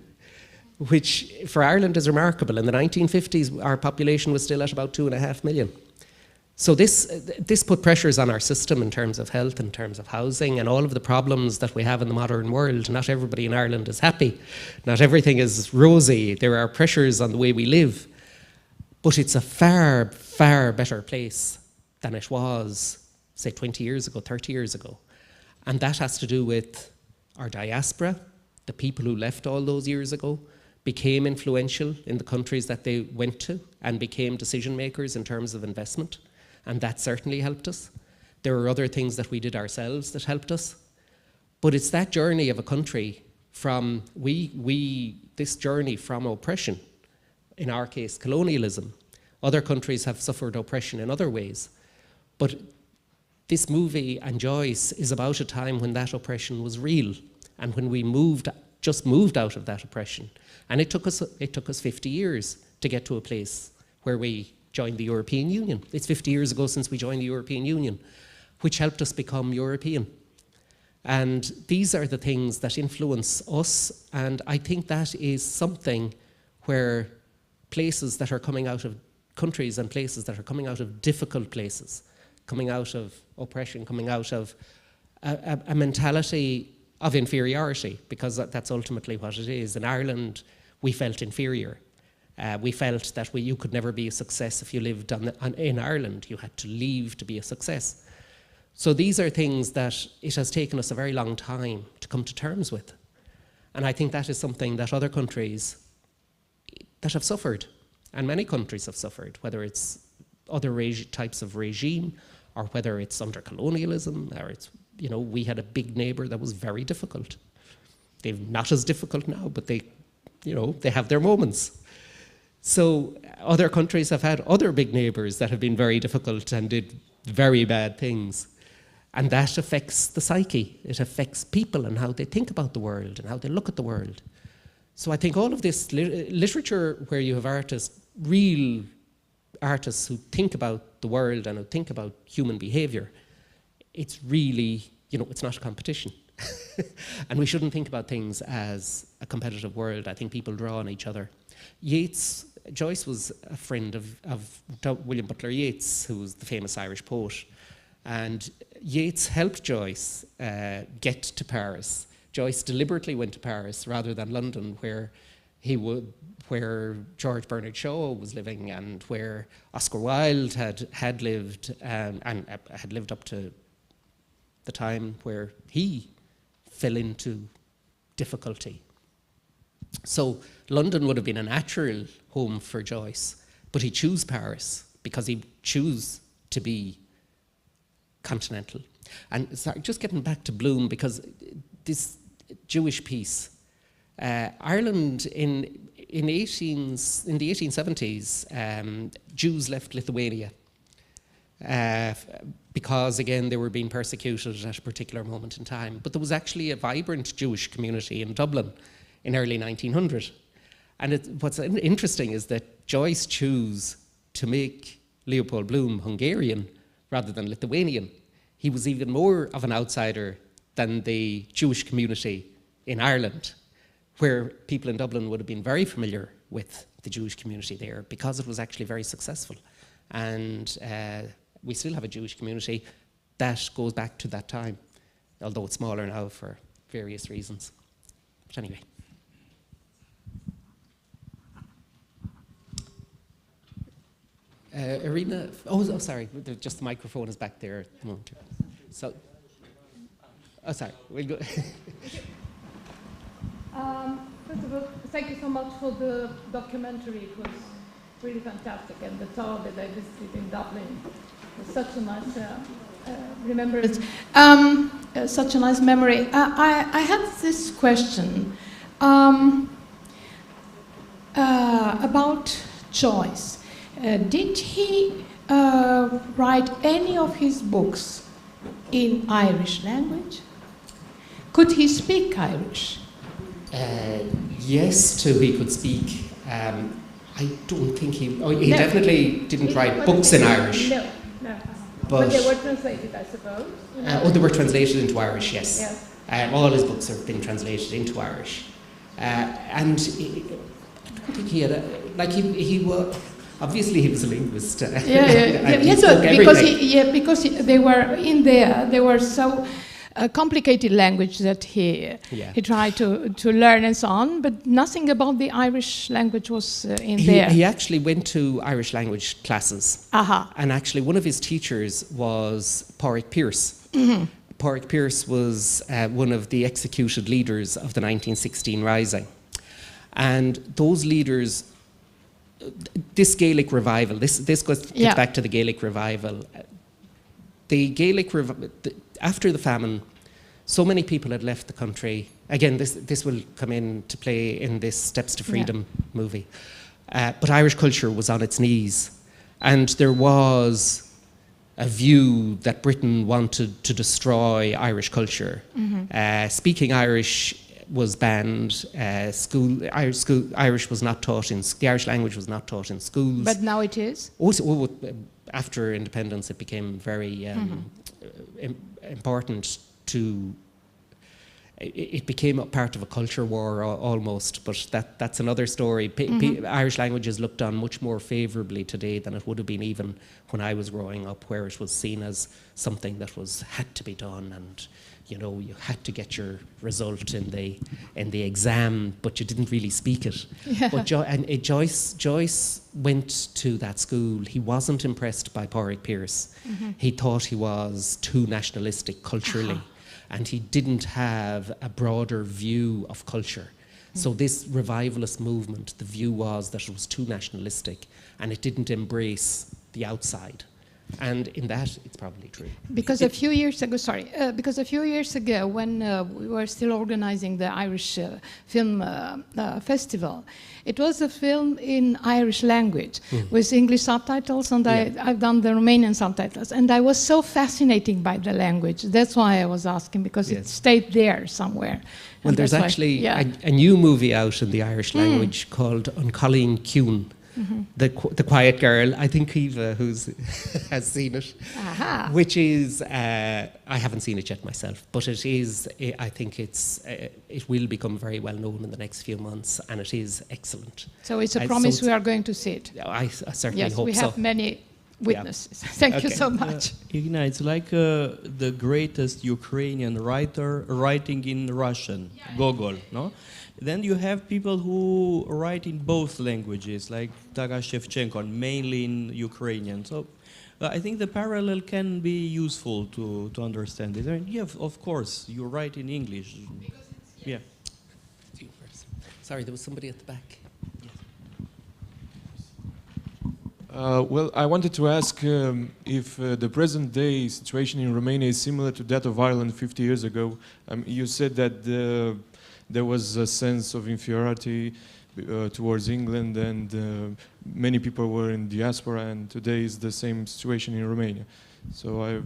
which for Ireland is remarkable. In the 1950s, our population was still at about 2.5 million. So this put pressures on our system in terms of health, in terms of housing, and all of the problems that we have in the modern world. Not everybody in Ireland is happy. Not everything is rosy. There are pressures on the way we live. But it's a far, far better place than it was, say, 20 years ago, 30 years ago. And that has to do with our diaspora. The people who left all those years ago became influential in the countries that they went to and became decision makers in terms of investment. And that certainly helped us. There are other things that we did ourselves that helped us. But it's that journey of a country from, this journey from oppression, in our case, colonialism. Other countries have suffered oppression in other ways. But this movie and Joyce is about a time when that oppression was real, and when we just moved out of that oppression. And it took us 50 years to get to a place where we joined the European Union. It's 50 years ago since we joined the European Union, which helped us become European. And these are the things that influence us, and I think that is something where places that are coming out of countries and places that are coming out of difficult places, coming out of oppression, coming out of a mentality of inferiority, because that's ultimately what it is. In Ireland, we felt inferior. We felt that you could never be a success if you lived in Ireland. You had to leave to be a success. So these are things that it has taken us a very long time to come to terms with. And I think that is something that other countries that have suffered, and many countries have suffered, whether it's other types of regime, or whether it's under colonialism, or it's, we had a big neighbour that was very difficult. They're not as difficult now, but they have their moments. So other countries have had other big neighbours that have been very difficult and did very bad things. And that affects the psyche. It affects people and how they think about the world and how they look at the world. So I think all of this literature where you have artists, real artists who think about the world and who think about human behaviour, it's really, it's not a competition. And we shouldn't think about things as a competitive world. I think people draw on each other. Joyce was a friend of William Butler Yeats, who was the famous Irish poet. And Yeats helped Joyce get to Paris. Joyce deliberately went to Paris rather than London, where George Bernard Shaw was living, and where Oscar Wilde had lived, and had lived up to the time where he fell into difficulty. So London would have been a natural home for Joyce, but he chose Paris because he chose to be continental. And sorry, just getting back to Bloom, because this Jewish piece, Ireland in the 1870s, Jews left Lithuania because, again, they were being persecuted at a particular moment in time. But there was actually a vibrant Jewish community in Dublin in early 1900. And what's interesting is that Joyce chose to make Leopold Bloom Hungarian rather than Lithuanian. He was even more of an outsider than the Jewish community in Ireland, where people in Dublin would have been very familiar with the Jewish community there because it was actually very successful. And we still have a Jewish community that goes back to that time, although it's smaller now for various reasons. But anyway. Irina, sorry, just the microphone is back there at the moment. So, sorry, we'll go. First of all, thank you so much for the documentary. It was really fantastic, and the tour that I visited in Dublin was such a nice remembrance, such a nice memory. I had this question about Joyce. Did he write any of his books in Irish language? Could he speak Irish? Yes, he could speak. I don't think he definitely didn't write books in Irish. No. But they were translated, I suppose. They were translated into Irish, yes. All his books have been translated into Irish. And I don't think he had he was... Obviously, he was a linguist. Because they were in there. They were so complicated language that he tried to learn and so on. But nothing about the Irish language was in there. He actually went to Irish language classes. And actually, one of his teachers was Pádraig Pearse. Mm-hmm. Pádraig Pearse was one of the executed leaders of the 1916 Rising, and those leaders. This Gaelic revival, this gets back to the Gaelic revival. After the famine, so many people had left the country. Again, this will come into play in this Steps to Freedom movie. But Irish culture was on its knees. And there was a view that Britain wanted to destroy Irish culture. Speaking Irish was banned. Irish was not taught in the Irish language was not taught in schools. But now it is. Also, after independence, it became very important to. It became a part of a culture war almost, but that's another story. Irish language is looked on much more favourably today than it would have been even when I was growing up, where it was seen as something that had to be done, and you had to get your result in the exam, but you didn't really speak it. Yeah. But Joyce went to that school. He wasn't impressed by Pádraig Pearse. He thought he was too nationalistic culturally. And he didn't have a broader view of culture. So this revivalist movement, the view was that it was too nationalistic and it didn't embrace the outside. And in that, it's probably true. Because a few years ago, when we were still organizing the Irish Film Festival, it was a film in Irish language with English subtitles, and I've done the Romanian subtitles. And I was so fascinated by the language. That's why I was asking, because it stayed there somewhere. Well, there's actually a new movie out in the Irish language called An Colleen Ciúin. The Quiet Girl. I think Eva, has seen it, which is I haven't seen it yet myself, but it is. I think it will become very well known in the next few months, and it is excellent. So it's a promise we are going to see it. I certainly hope so. Yes, we have many witnesses. Thank you so much. Igna, it's like the greatest Ukrainian writer writing in Russian, Gogol, no? Then you have people who write in both languages, like Taras Shevchenko, mainly in Ukrainian. So I think the parallel can be useful to understand it. I mean, of course, you write in English. Yeah. Sorry, there was somebody at the back. Well, I wanted to ask if the present-day situation in Romania is similar to that of Ireland 50 years ago. You said that there was a sense of inferiority towards England, and many people were in diaspora, and today is the same situation in Romania. So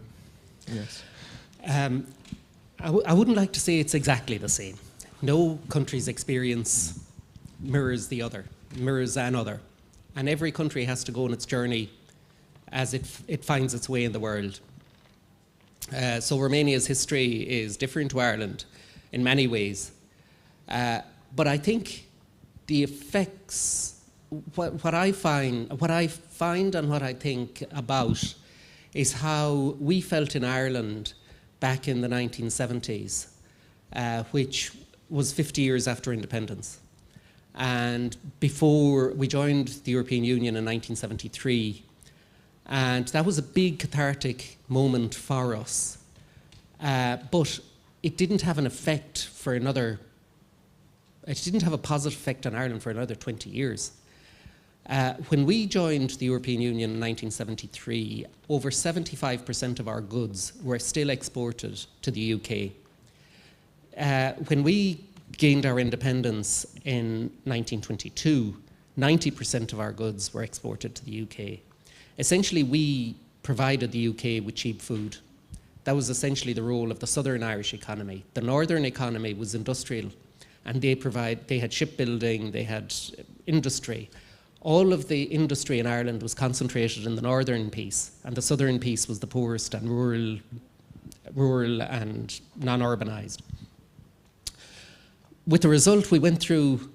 yes. I wouldn't like to say it's exactly the same. No country's experience mirrors another. And every country has to go on its journey as it finds its way in the world. So Romania's history is different to Ireland in many ways. But I think the effects, what I find and what I think about is how we felt in Ireland back in the 1970s, which was 50 years after independence. And before we joined the European Union in 1973, and that was a big cathartic moment for us. But it didn't have an effect for another. It didn't have a positive effect on Ireland for another 20 years. When we joined the European Union in 1973, over 75% of our goods were still exported to the UK. When we gained our independence in 1922, 90% of our goods were exported to the UK. Essentially, we provided the UK with cheap food. That was essentially the role of the Southern Irish economy. The Northern economy was industrial, and they had shipbuilding, they had industry. All of the industry in Ireland was concentrated in the northern piece, and the southern piece was the poorest and rural and non-urbanised. With the result, we went through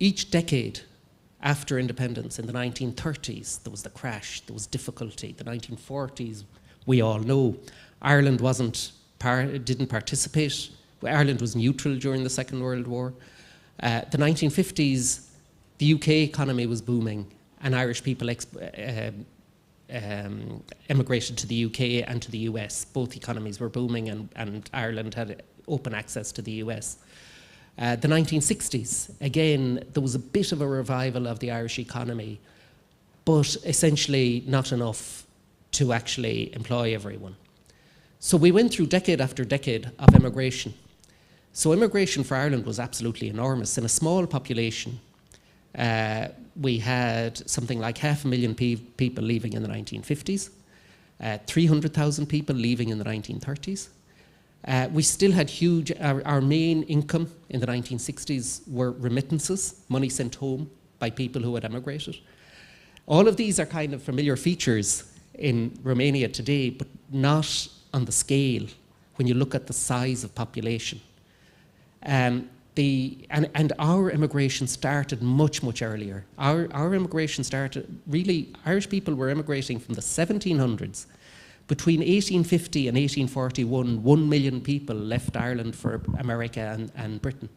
each decade after independence. In the 1930s, there was the crash, there was difficulty. The 1940s, we all know. Ireland didn't participate. Ireland was neutral during the Second World War. The 1950s, the UK economy was booming, and Irish people emigrated to the UK and to the US. Both economies were booming, and Ireland had open access to the US. The 1960s, again, there was a bit of a revival of the Irish economy, but essentially not enough to actually employ everyone. So we went through decade after decade of immigration. So immigration for Ireland was absolutely enormous. In a small population, we had something like 500,000 people leaving in the 1950s. 300,000 people leaving in the 1930s. We still had huge, our main income in the 1960s were remittances, money sent home by people who had emigrated. All of these are kind of familiar features in Romania today, but not on the scale when you look at the size of population. And our immigration started much, much earlier. Our immigration started, really, Irish people were immigrating from the 1700s. Between 1850 and 1841, 1 million people left Ireland for America and Britain.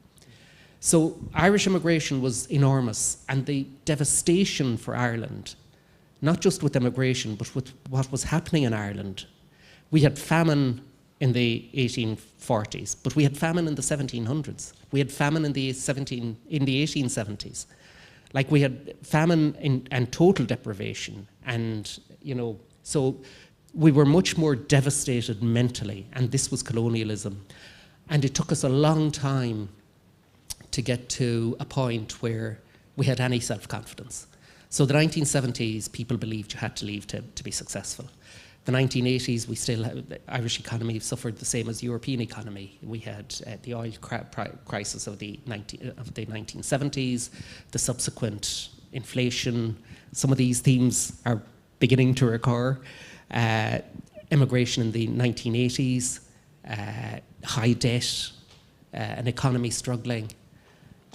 So Irish immigration was enormous, and the devastation for Ireland, not just with immigration, but with what was happening in Ireland. We had famine in the 1840s, but we had famine in the 1700s. We had famine in the 1870s. Like, we had famine and total deprivation, and, you know, so we were much more devastated mentally, and this was colonialism. And it took us a long time to get to a point where we had any self-confidence. So the 1970s, people believed you had to leave to be successful. The 1980s, we still the Irish economy suffered the same as the European economy. We had the oil crisis of the 1970s, the subsequent inflation. Some of these themes are beginning to recur. Immigration in the 1980s, high debt, an economy struggling.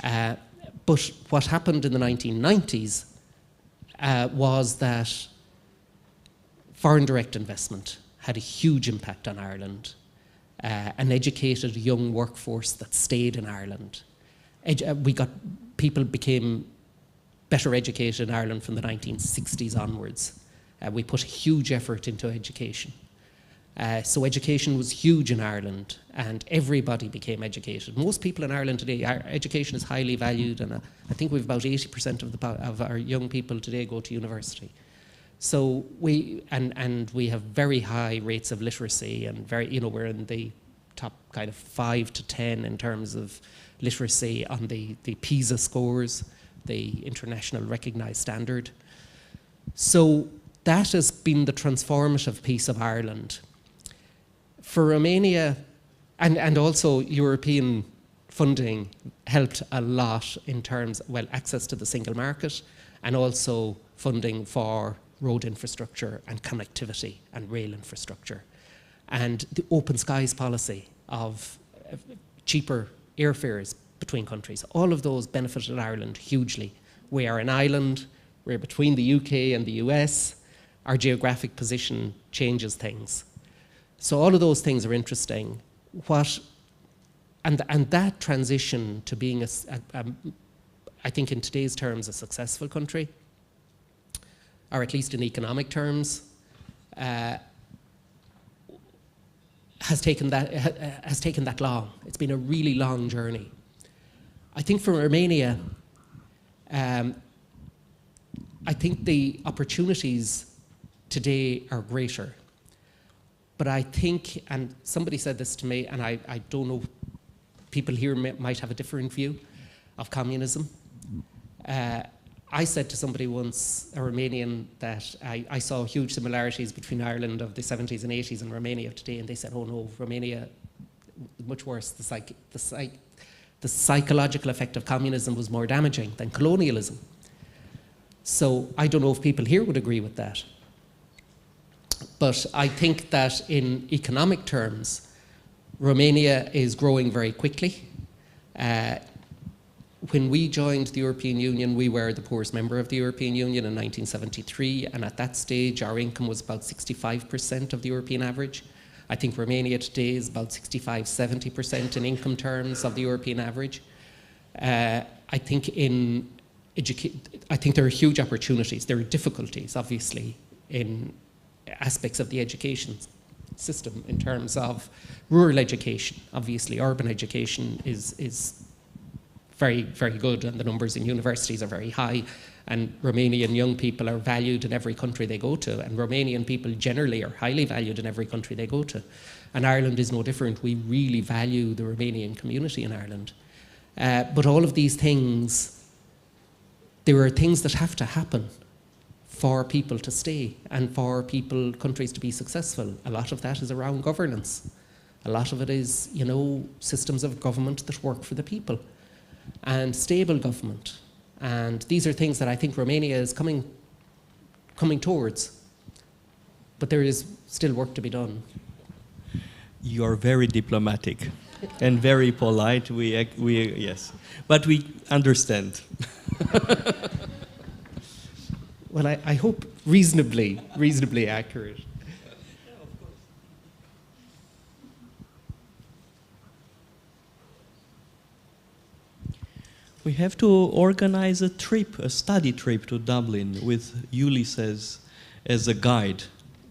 But what happened in the 1990s was that foreign direct investment had a huge impact on Ireland. An educated young workforce that stayed in Ireland. People became better educated in Ireland from the 1960s onwards. We put a huge effort into education. So education was huge in Ireland, and everybody became educated. Most people in Ireland today, our education is highly valued, and I think we've about 80% of our young people today go to university. So we have very high rates of literacy, and we're in the top kind of 5 to 10 in terms of literacy on the PISA scores, the international recognized standard. So that has been the transformative piece of Ireland. For Romania, and also European funding helped a lot in terms, well, access to the single market, and also funding for road infrastructure and connectivity and rail infrastructure. And the open skies policy of cheaper airfares between countries, all of those benefited Ireland hugely. We are an island, we're between the UK and the US, our geographic position changes things. So all of those things are interesting. And that transition to being, I think in today's terms, a successful country, or at least in economic terms, has taken that long. It's been a really long journey. I think for Romania, I think the opportunities today are greater. But I think, and somebody said this to me, and I don't know, people here might have a different view of communism. I said to somebody once, a Romanian, that I saw huge similarities between Ireland of the 70s and 80s and Romania of today, and they said, oh no, Romania, much worse. The psychological effect of communism was more damaging than colonialism. So I don't know if people here would agree with that. But I think that in economic terms, Romania is growing very quickly. When we joined the European Union, we were the poorest member of the European Union in 1973, and at that stage our income was about 65% of the European average. I think Romania today is about 65–70% in income terms of the European average. I think there are huge opportunities. There are difficulties, obviously, in aspects of the education system in terms of rural education. Obviously, urban education is very, very good, and the numbers in universities are very high, and Romanian young people are valued in every country they go to, and Romanian people generally are highly valued in every country they go to. And Ireland is no different. We really value the Romanian community in Ireland. But all of these things, there are things that have to happen for people to stay and for countries to be successful. A lot of that is around governance. A lot of it is, you know, systems of government that work for the people and stable government. And these are things that I think Romania is coming towards. But there is still work to be done. You are very diplomatic and very polite. Yes, but we understand. Well, I hope reasonably accurate. We have to organize a trip, a study trip to Dublin with Ulysses as a guide.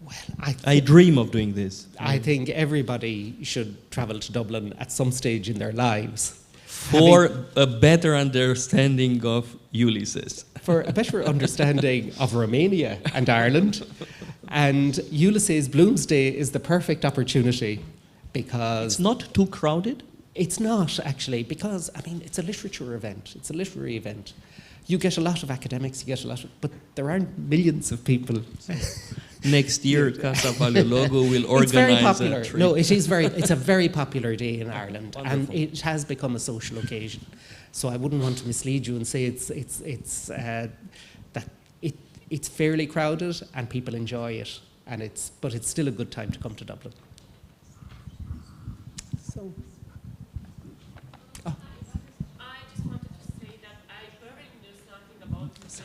Well, I dream of doing this. I think everybody should travel to Dublin at some stage in their lives. For a better understanding of Ulysses. For a better understanding of Romania and Ireland. And Ulysses Bloomsday is the perfect opportunity because... It's not too crowded? It's not, actually, because, I mean, it's a literature event. It's a literary event. You get a lot of academics, but there aren't millions of people. Next year, Casa Paleologu will organize it's very popular. A trip. No, it's a very popular day in Ireland, Wonderful. and it has become a social occasion. So I wouldn't want to mislead you and say it's fairly crowded and people enjoy it, but it's still a good time to come to Dublin. So. I just wanted to say that I barely knew something about Joyce.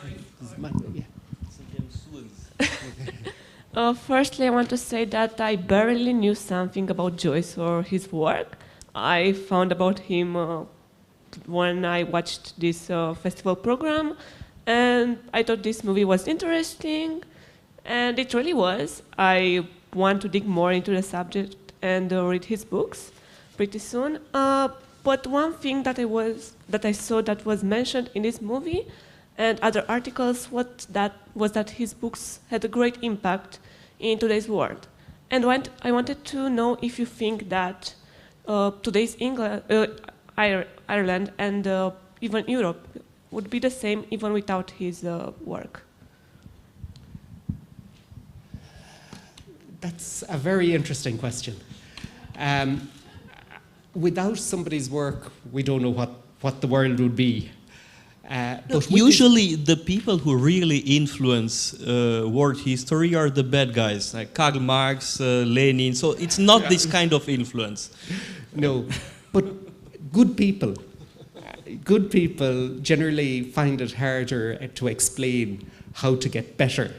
Firstly, I want to say that I barely knew something about Joyce or his work. I found about him when I watched this festival program, and I thought this movie was interesting, and it really was. I want to dig more into the subject and read his books pretty soon. But one thing that I saw that was mentioned in this movie and other articles was that his books had a great impact in today's world. And I wanted to know if you think that today's Ireland and even Europe would be the same even without his work. That's a very interesting question. Without somebody's work, we don't know what the world would be. But usually the people who really influence world history are the bad guys, like Karl Marx, Lenin, so it's not this kind of influence. No, but good people generally find it harder to explain how to get better.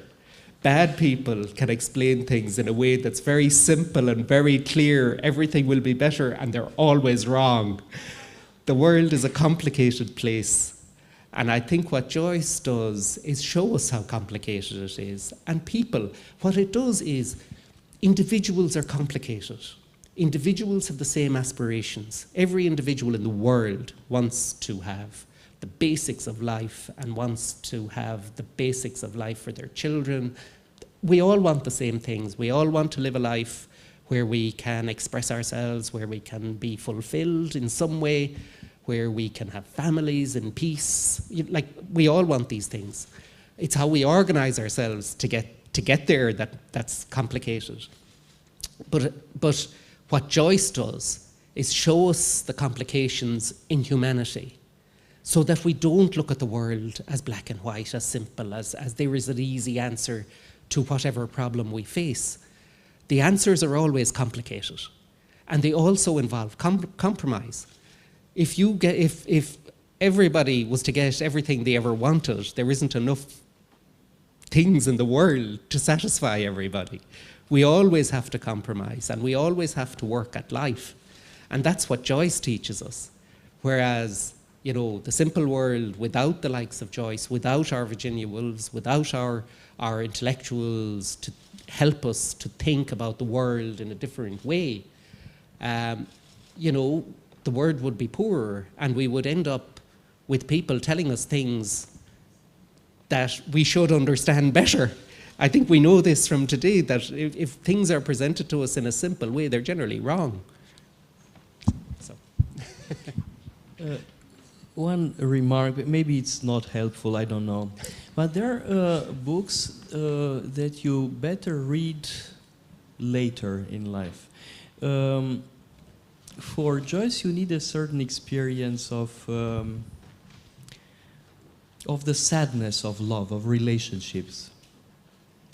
Bad people can explain things in a way that's very simple and very clear. Everything will be better, and they're always wrong. The world is a complicated place. And I think what Joyce does is show us how complicated it is. And people, what it does is, individuals are complicated. Individuals have the same aspirations. Every individual in the world wants to have the basics of life and wants to have the basics of life for their children. We all want the same things. We all want to live a life where we can express ourselves, where we can be fulfilled in some way, where we can have families in peace. Like, we all want these things. It's how we organize ourselves to get there that's complicated. But what Joyce does is show us the complications in humanity, so that we don't look at the world as black and white, as simple, as there is an easy answer to whatever problem we face. The answers are always complicated, and they also involve compromise. If everybody was to get everything they ever wanted, there isn't enough things in the world to satisfy everybody. We always have to compromise, and we always have to work at life. And that's what Joyce teaches us. Whereas, you know, the simple world, without the likes of Joyce, without our Virginia Woolfs, without our intellectuals to help us to think about the world in a different way, you know, the world would be poorer, and we would end up with people telling us things that we should understand better. I think we know this from today, that if things are presented to us in a simple way, they're generally wrong. So. One remark, maybe it's not helpful, I don't know. But there are books that you better read later in life. For Joyce, you need a certain experience of the sadness of love, of relationships.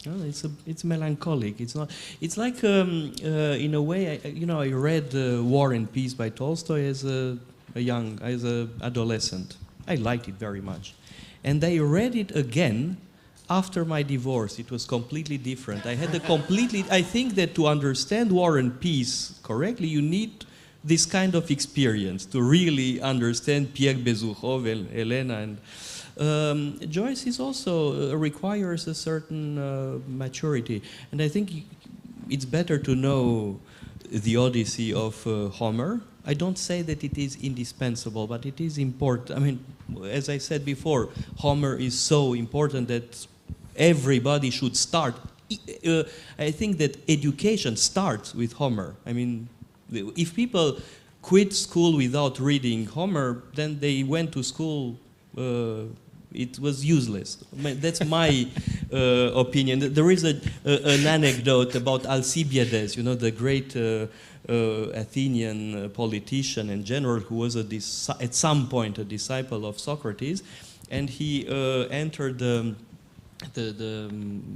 It's melancholic. It's not. It's like in a way, I read War and Peace by Tolstoy as an adolescent. I liked it very much, and I read it again after my divorce. It was completely different. I think that to understand War and Peace correctly, you need this kind of experience to really understand Pierre Bezukhov, Elena, and Joyce is also requires a certain maturity, and I think it's better to know the Odyssey of Homer. I don't say that it is indispensable, but it is important. I mean, as I said before, Homer is so important that everybody should start. I think that education starts with Homer. I mean, if people quit school without reading Homer, then they went to school, it was useless. That's my opinion. There is an anecdote about Alcibiades, the great Athenian politician and general who was at some point a disciple of Socrates, and he entered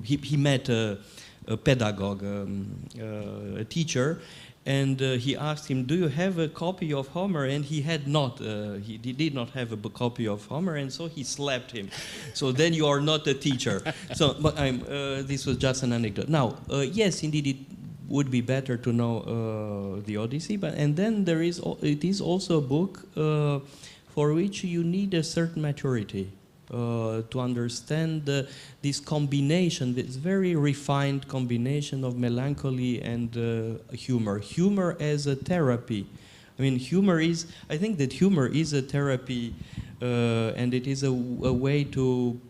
he met a pedagogue, a teacher, and he asked him, "Do you have a copy of Homer?" And he had not. He did not have a copy of Homer, and so he slapped him. So then you are not a teacher. So, but this was just an anecdote. Now, yes, indeed, it would be better to know the Odyssey, and then it is also a book for which you need a certain maturity. To understand this combination, this very refined combination of melancholy and humor. Humor as a therapy. I mean, I think that humor is a therapy, and it is a way to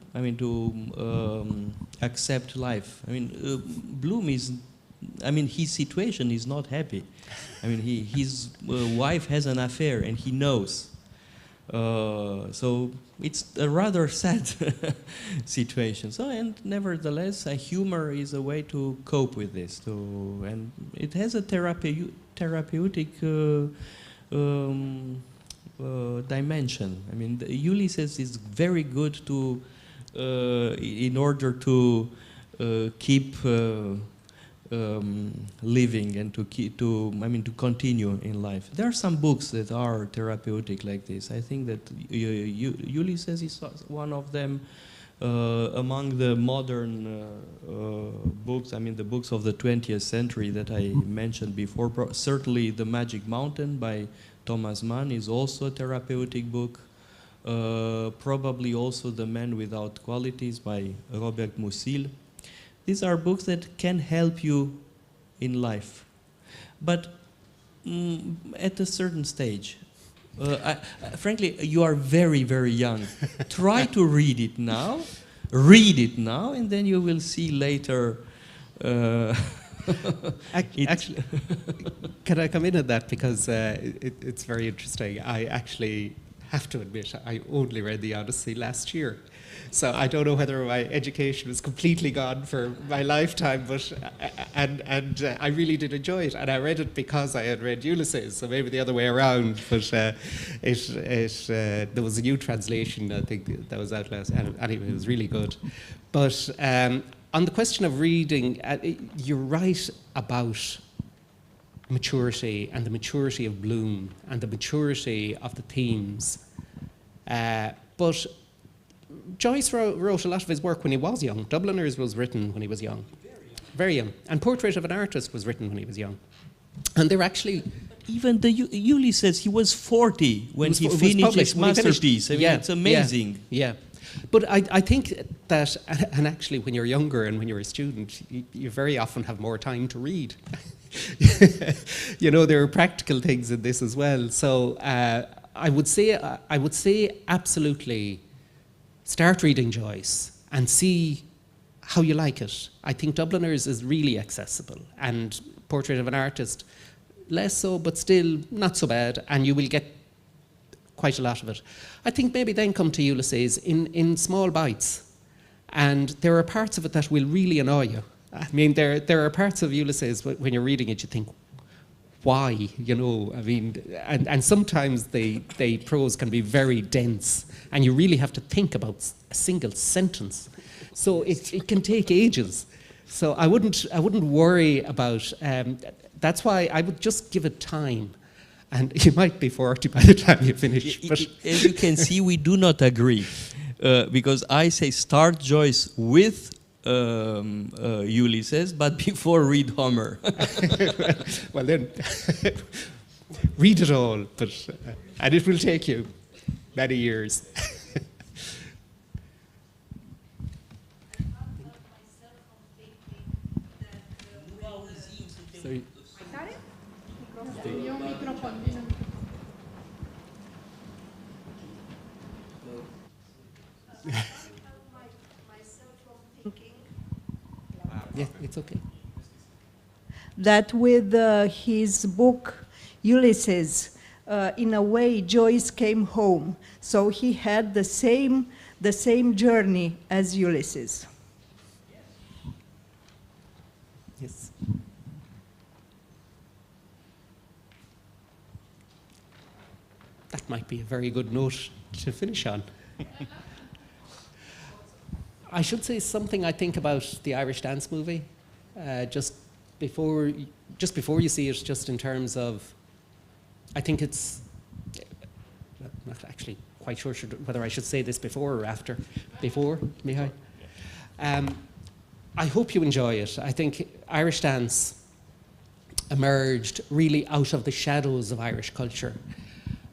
accept life. I mean, Bloom his situation is not happy. I mean, his wife has an affair, and he knows. So it's a rather sad situation. So, and nevertheless, humor is a way to cope with this. And it has a therapeutic dimension. I mean, Ulysses is very good to, in order to keep living and to continue in life. There are some books that are therapeutic like this. I think that Ulysses is one of them. Among the modern books, the books of the 20th century that I mentioned before, certainly The Magic Mountain by Thomas Mann is also a therapeutic book. Probably also The Man Without Qualities by Robert Musil. These are books that can help you in life, but at a certain stage. Frankly, you are very, very young. Try to read it now, and then you will see later. Actually, can I come in at that, because it's very interesting. I actually have to admit I only read the Odyssey last year. So I don't know whether my education was completely gone for my lifetime, but I really did enjoy it, and I read it because I had read Ulysses, so maybe the other way around. But there was a new translation, I think, that was out last. Anyway, it was really good. But on the question of reading, you're right about maturity and the maturity of Bloom and the maturity of the themes, but Joyce wrote a lot of his work when he was young. Dubliners was written when he was young. Very young. And Portrait of an Artist was written when he was young. And they're actually... Even the Ulysses, he was 40 when he finished his masterpiece. It's amazing. Yeah. But I think that, and actually when you're younger and when you're a student, you very often have more time to read. There are practical things in this as well. So I would say absolutely... Start reading Joyce and see how you like it. I think Dubliners is really accessible, and Portrait of an Artist less so, but still not so bad, and you will get quite a lot of it. I think maybe then come to Ulysses in small bites. And there are parts of it that will really annoy you. I mean, there are parts of Ulysses when you're reading it, you think, why? You know, I mean, and sometimes the prose can be very dense, and you really have to think about a single sentence. So it can take ages. So I wouldn't worry about. That's why I would just give it time, and you might be 40 by the time you finish. But as you can see, we do not agree, because I say start Joyce with Ulysses, but before read Homer. Well then, read it all, but and it will take you many years. Sorry. Yeah, it's okay. That with his book Ulysses, in a way, Joyce came home. So he had the same journey as Ulysses. Yes. That might be a very good note to finish on. I should say something I think about the Irish dance movie, just before you see it, just in terms of, I think it's, I'm not actually quite sure whether I should say this before or after. Before, Mihai? I hope you enjoy it. I think Irish dance emerged really out of the shadows of Irish culture.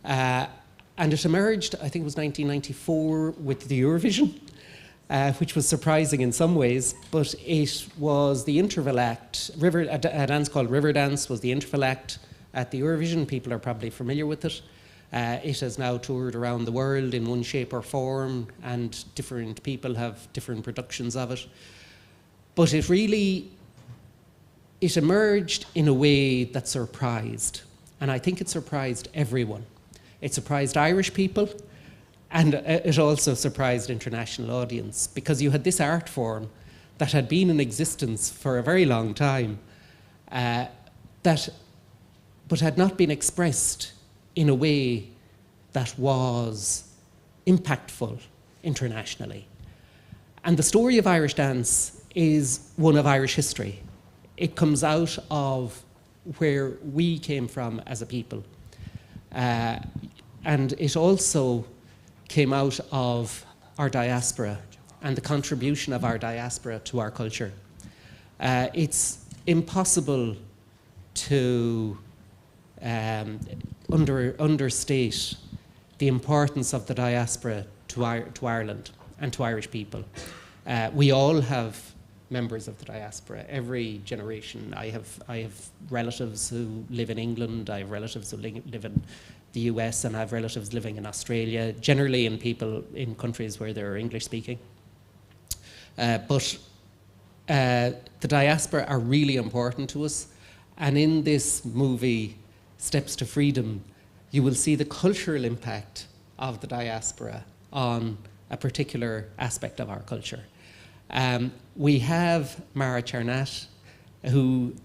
And it emerged, I think it was 1994 with the Eurovision, which was surprising in some ways, but it was the interval act. A dance called River Dance was the interval act at the Eurovision. People are probably familiar with it. It has now toured around the world in one shape or form, and different people have different productions of it. But it emerged in a way that surprised, and I think it surprised everyone. It surprised Irish people, and it also surprised international audience, because you had this art form that had been in existence for a very long time, but had not been expressed in a way that was impactful internationally. And the story of Irish dance is one of Irish history. It comes out of where we came from as a people. And it also came out of our diaspora and the contribution of our diaspora to our culture. It's impossible to understate the importance of the diaspora to Ireland and to Irish people. We all have members of the diaspora, every generation. I have relatives who live in England, I have relatives who live in the US, and I have relatives living in Australia, generally in in countries where they're English speaking. But the diaspora are really important to us, and in this movie, Steps to Freedom, you will see the cultural impact of the diaspora on a particular aspect of our culture. We have Mara Charnat, who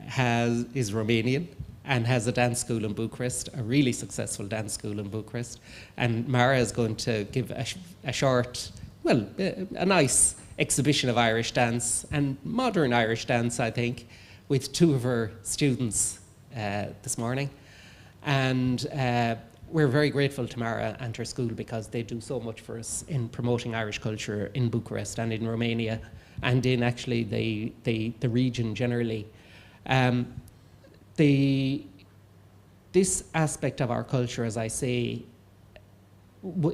is Romanian and has a dance school in Bucharest, a really successful dance school in Bucharest. And Mara is going to give a nice exhibition of Irish dance and modern Irish dance, I think, with two of her students this morning. And we're very grateful to Mara and her school, because they do so much for us in promoting Irish culture in Bucharest and in Romania, and in actually the region generally. This aspect of our culture, as I say,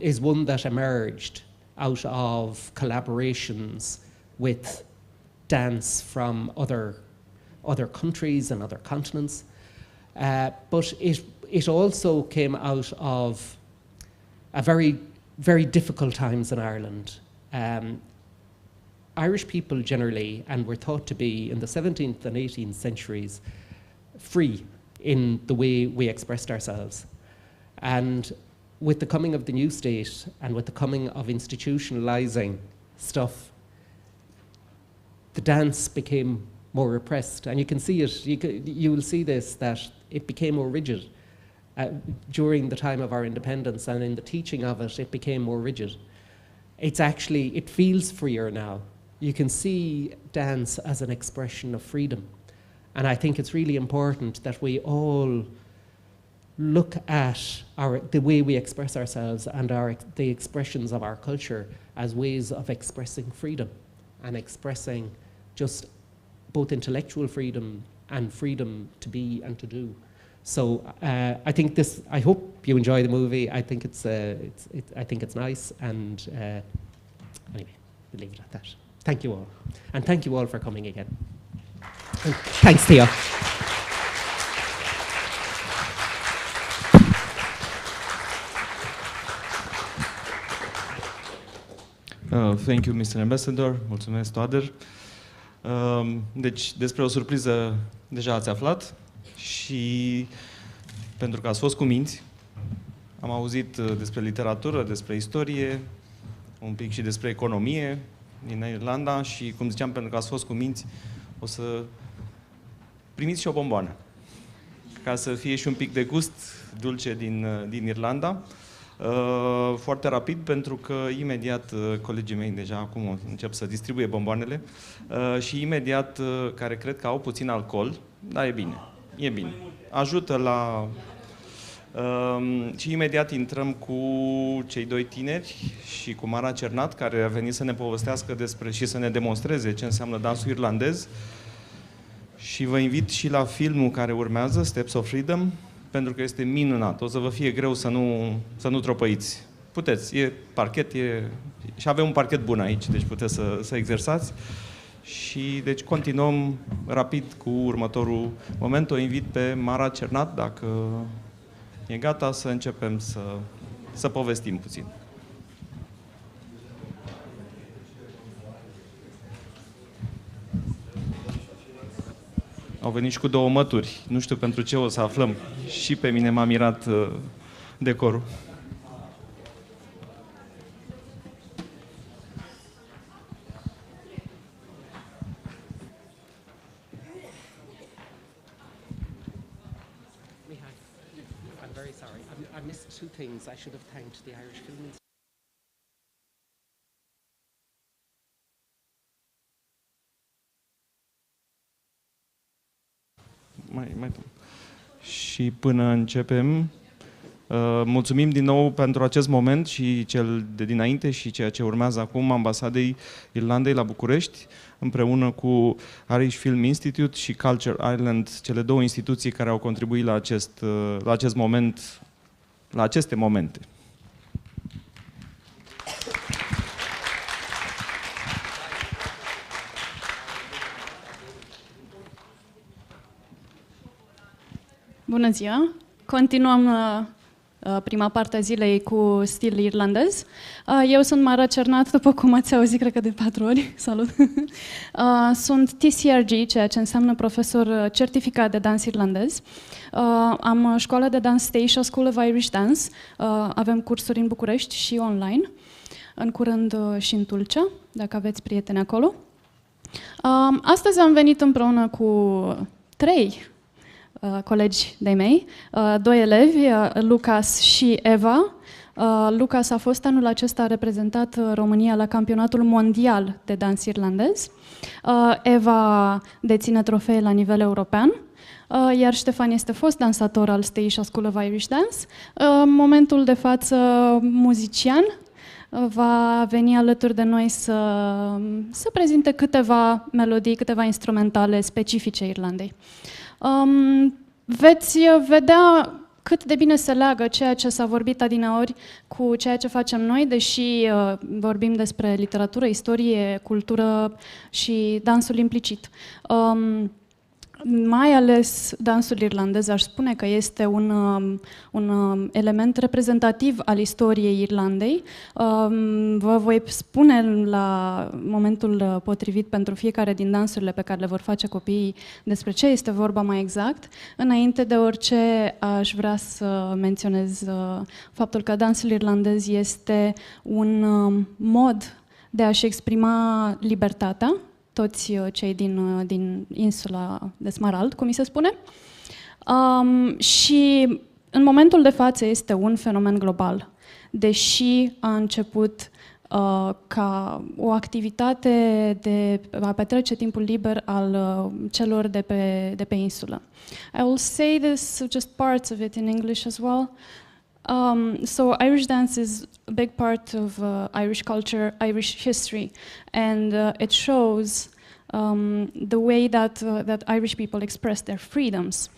is one that emerged out of collaborations with dance from other countries and other continents. But it also came out of a very, very difficult times in Ireland. Irish people generally, and were thought to be in the 17th and 18th centuries, free in the way we expressed ourselves. And with the coming of the new state and with the coming of institutionalizing stuff, the dance became more repressed. And you can see it, you will see this, that it became more rigid. During the time of our independence, and in the teaching of it, it became more rigid. It's actually, it feels freer now. You can see dance as an expression of freedom. And I think it's really important that we all look at the way we express ourselves and the expressions of our culture as ways of expressing freedom and expressing just both intellectual freedom and freedom to be and to do. So I think this. I hope you enjoy the movie. I think I think it's nice. And anyway, we'll leave it at that. Thank you all, and thank you all for coming again. And thanks, Theo. Thank you, Mr. Ambassador. Mulțumesc, Theodor. Deci, despre o surpriză deja ați aflat și pentru că ați fost cuminți, am auzit despre literatură, despre istorie, un pic și despre economie din Irlanda și, cum ziceam, pentru că ați fost cuminți, o să primiți și o bomboană, ca să fie și un pic de gust dulce din Irlanda. Foarte rapid, pentru că imediat colegii mei deja acum încep să distribuie bomboanele și imediat, care cred că au puțin alcool, dar e bine, e bine. Ajută la... și imediat intrăm cu cei doi tineri și cu Mara Cernat, care a venit să ne povestească despre și să ne demonstreze ce înseamnă dansul irlandez. Și vă invit și la filmul care urmează, Steps of Freedom, pentru că este minunat. O să vă fie greu să nu tropăiți. Puteți, e parchet, și avem un parchet bun aici, deci puteți să exersați. Și deci continuăm rapid cu următorul moment. O invit pe Mara Cernat, dacă e gata, să începem să povestim puțin. Au venit și cu două mături. Nu știu pentru ce, o să aflăm. Și pe mine m-a mirat decorul. I'm very sorry. I missed two things. I should have thanked the Irish Film Institute. Și până începem, mulțumim din nou pentru acest moment și cel de dinainte și ceea ce urmează acum Ambasadei Irlandei la București, împreună cu Irish Film Institute și Culture Ireland, cele două instituții care au contribuit la acest moment, la aceste momente. Bună ziua! Continuăm prima parte a zilei cu stil irlandez. Eu sunt Mara Cernat, după cum ați auzit, cred că de 4 ori. Salut! Sunt TCRG, ceea ce înseamnă profesor certificat de dans irlandez. Am școala de dans Station School of Irish Dance. Avem cursuri în București și online. În curând și în Tulcea, dacă aveți prieteni acolo. Astăzi am venit împreună cu 3 colegi de-ai mei, 2 elevi, Lucas și Eva. Lucas a fost anul acesta reprezentat România la campionatul mondial de dans irlandez. Eva deține trofee la nivel european, iar Ștefan este fost dansator al Station School of Irish Dance. În momentul de față, muzician, va veni alături de noi să prezinte câteva melodii, câteva instrumentale specifice Irlandei. Veți vedea cât de bine se leagă ceea ce s-a vorbit adineori cu ceea ce facem noi, deși vorbim despre literatură, istorie, cultură și dansul implicit. Mai ales dansul irlandez, aș spune că este un element reprezentativ al istoriei Irlandei. Vă voi spune la momentul potrivit pentru fiecare din dansurile pe care le vor face copiii despre ce este vorba mai exact. Înainte de orice, aș vrea să menționez faptul că dansul irlandez este un mod de a-și exprima libertatea, toți cei din insula de Smarald, cum mi se spune. Și în momentul de față este un fenomen global, deși a început ca o activitate de a petrece timpul liber al celor de pe insulă. I will say this, just parts of it in English as well. So Irish dance is a big part of Irish culture, Irish history, and it shows the way that Irish people express their freedoms,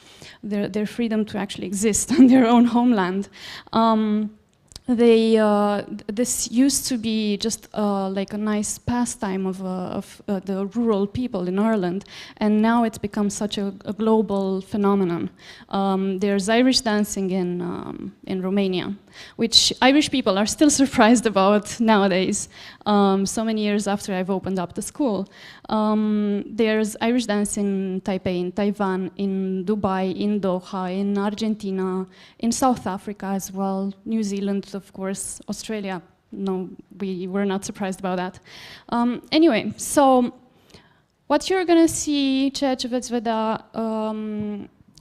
their freedom to actually exist on their own homeland. This used to be just like a nice pastime of the rural people in Ireland, and now it's become such a global phenomenon. There's Irish dancing in Romania, which Irish people are still surprised about nowadays, so many years after I've opened up the school. There's Irish dance in Taipei, in Taiwan, in Dubai, in Doha, in Argentina, in South Africa as well, New Zealand, of course, Australia. No, we were not surprised about that. Anyway, so what you're going to see, ceea ce veți vedea,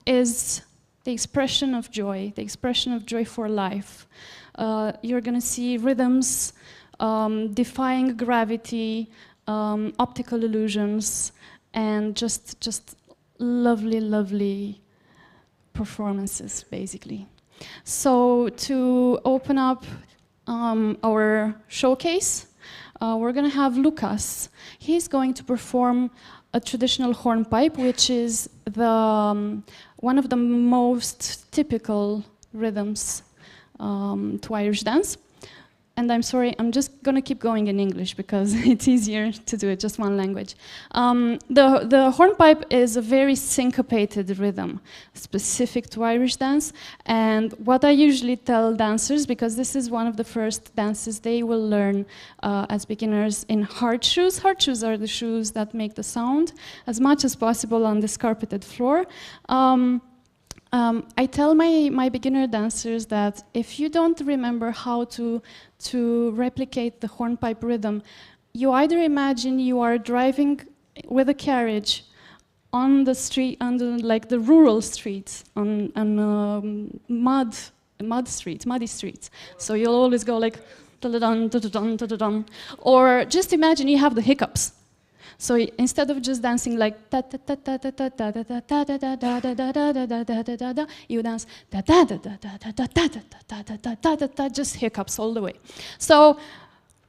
is the expression of joy for life. You're going to see rhythms defying gravity, optical illusions, and just lovely performances, basically. So to open up our showcase, we're going to have Lucas. He's going to perform a traditional hornpipe, which is one of the most typical rhythms to Irish dance. And I'm sorry, I'm just going to keep going in English because it's easier to do it just one language. The hornpipe is a very syncopated rhythm, specific to Irish dance. And what I usually tell dancers, because this is one of the first dances they will learn as beginners in hard shoes. Hard shoes are the shoes that make the sound as much as possible on this carpeted floor. I tell my beginner dancers that if you don't remember how to replicate the hornpipe rhythm, you either imagine you are driving with a carriage on the street, like the rural streets, on muddy streets. So you'll always go like da-da-dun, da-da-dun, da-da-dun. Or just imagine you have the hiccups. So instead of just dancing like da da da da da da da da da da da da da da da da da da da, you dance da da da da da da da da da da da da da, just hiccups all the way. So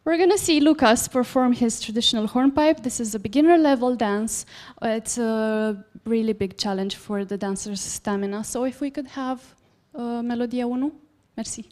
we're gonna see Lucas perform his traditional hornpipe. This is a beginner level dance. It's a really big challenge for the dancer's stamina. So if we could have Melodia 1, merci.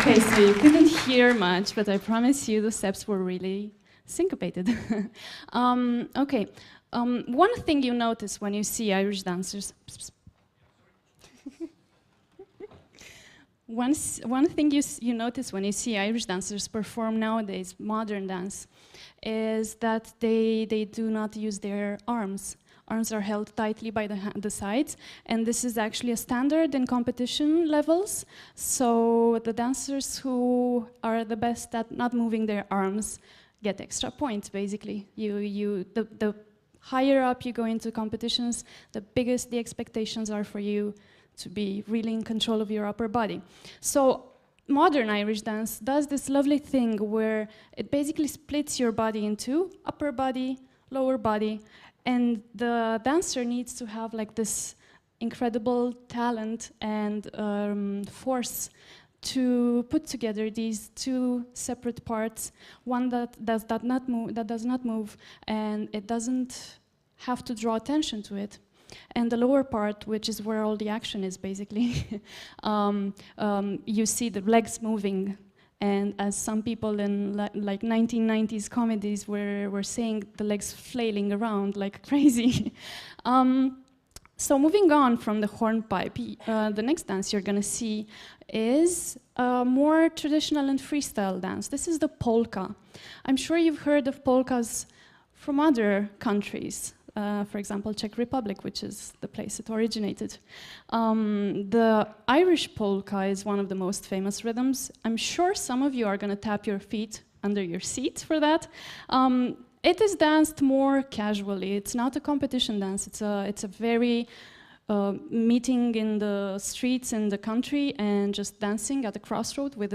Okay, so you couldn't hear much, but I promise you the steps were really syncopated. Okay, One thing you notice when you see Irish dancers. One thing you notice when you see Irish dancers perform nowadays, modern dance, is that they do not use their arms. Arms are held tightly by the sides, and this is actually a standard in competition levels. So the dancers who are the best at not moving their arms get extra points, basically. The higher up you go into competitions, the biggest the expectations are for you to be really in control of your upper body. So modern Irish dance does this lovely thing where it basically splits your body in two, upper body, lower body, and the dancer needs to have like this incredible talent and force to put together these two separate parts, one that does not move, and it doesn't have to draw attention to it. And the lower part, which is where all the action is, basically, you see the legs moving. And as some people in like 1990s comedies were saying, the legs flailing around like crazy. So moving on from the hornpipe, the next dance you're going to see is a more traditional and freestyle dance. This is the polka. I'm sure you've heard of polkas from other countries. For example, Czech Republic, which is the place it originated. The Irish polka is one of the most famous rhythms. I'm sure some of you are going to tap your feet under your seat for that. It is danced more casually. It's not a competition dance. It's a very meeting in the streets in the country and just dancing at the crossroad with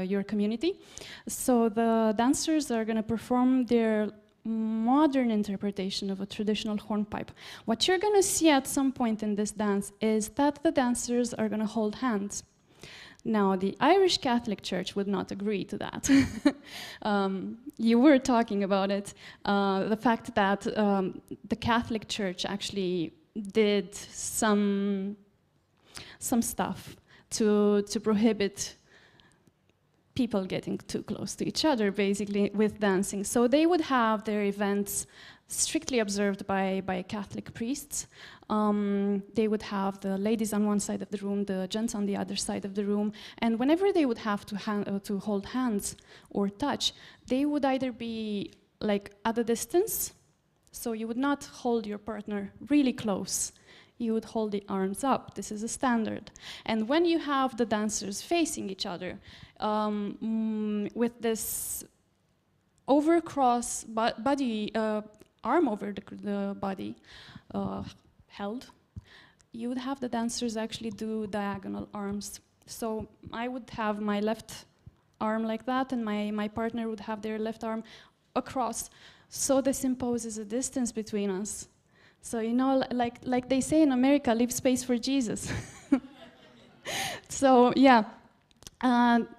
your community. So the dancers are going to perform their modern interpretation of a traditional hornpipe. What you're going to see at some point in this dance is that the dancers are going to hold hands. Now, the Irish Catholic Church would not agree to that. You were talking about it, the fact that the Catholic Church actually did some stuff to prohibit people getting too close to each other, basically, with dancing. So they would have their events strictly observed by Catholic priests. They would have the ladies on one side of the room, the gents on the other side of the room, and whenever they would have to hold hands or touch, they would either be like at a distance, so you would not hold your partner really close. You would hold the arms up. This is a standard. And when you have the dancers facing each other, with this overcross body, arm over the body held, you would have the dancers actually do diagonal arms. So I would have my left arm like that, and my partner would have their left arm across. So this imposes a distance between us. So, you know, like they say in America, leave space for Jesus. So, yeah,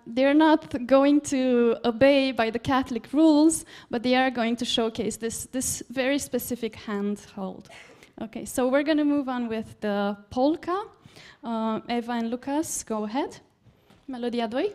they're not going to obey by the Catholic rules, but they are going to showcase this very specific hand hold. Okay, so we're going to move on with the polka. Eva and Lucas, go ahead. Melodia 2.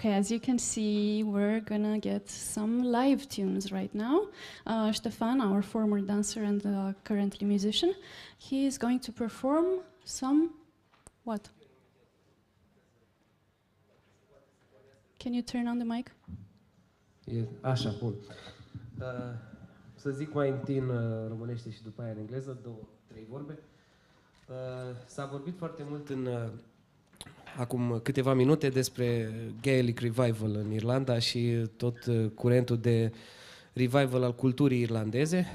Okay, as you can see, we're gonna get some live tunes right now. Stefan, our former dancer and currently musician, he is going to perform some, what? Can you turn on the mic? Așa, bun. Să zic mai întâi în românește și după aia în engleză, 2-3 vorbe. S-a vorbit foarte mult acum câteva minute despre Gaelic Revival în Irlanda și tot curentul de revival al culturii irlandeze.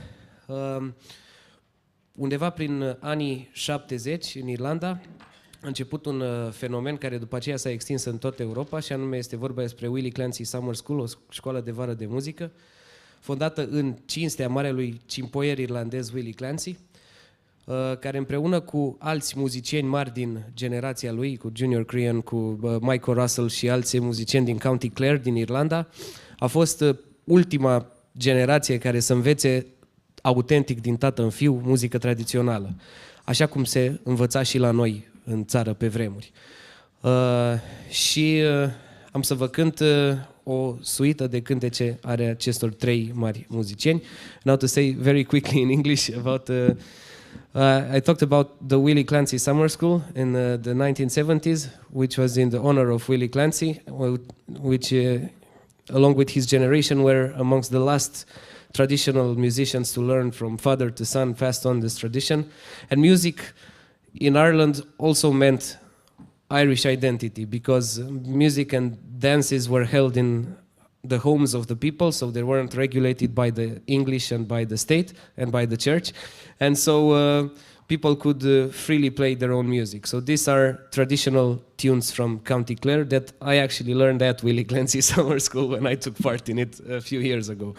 Undeva prin anii 70 în Irlanda a început un fenomen care după aceea s-a extins în toată Europa și anume este vorba despre Willie Clancy Summer School, o școală de vară de muzică, fondată în cinstea marelui cimpoier irlandez Willie Clancy, care împreună cu alți muzicieni mari din generația lui, cu Junior Crean, cu Michael Russell și alți muzicieni din County Clare, din Irlanda, a fost ultima generație care să învețe autentic din tată în fiu muzică tradițională, așa cum se învăța și la noi în țară pe vremuri. Și am să vă cânt o suită de cântece ale acestor trei mari muzicieni. Now to say very quickly in English about I talked about the Willie Clancy Summer School in the 1970s, which was in the honor of Willie Clancy, which along with his generation were amongst the last traditional musicians to learn from father to son, passed on this tradition. And music in Ireland also meant Irish identity, because music and dances were held in the homes of the people, so they weren't regulated by the English and by the state and by the church, and so people could freely play their own music. So these are traditional tunes from County Clare that I actually learned at Willie Clancy Summer School when I took part in it a few years ago.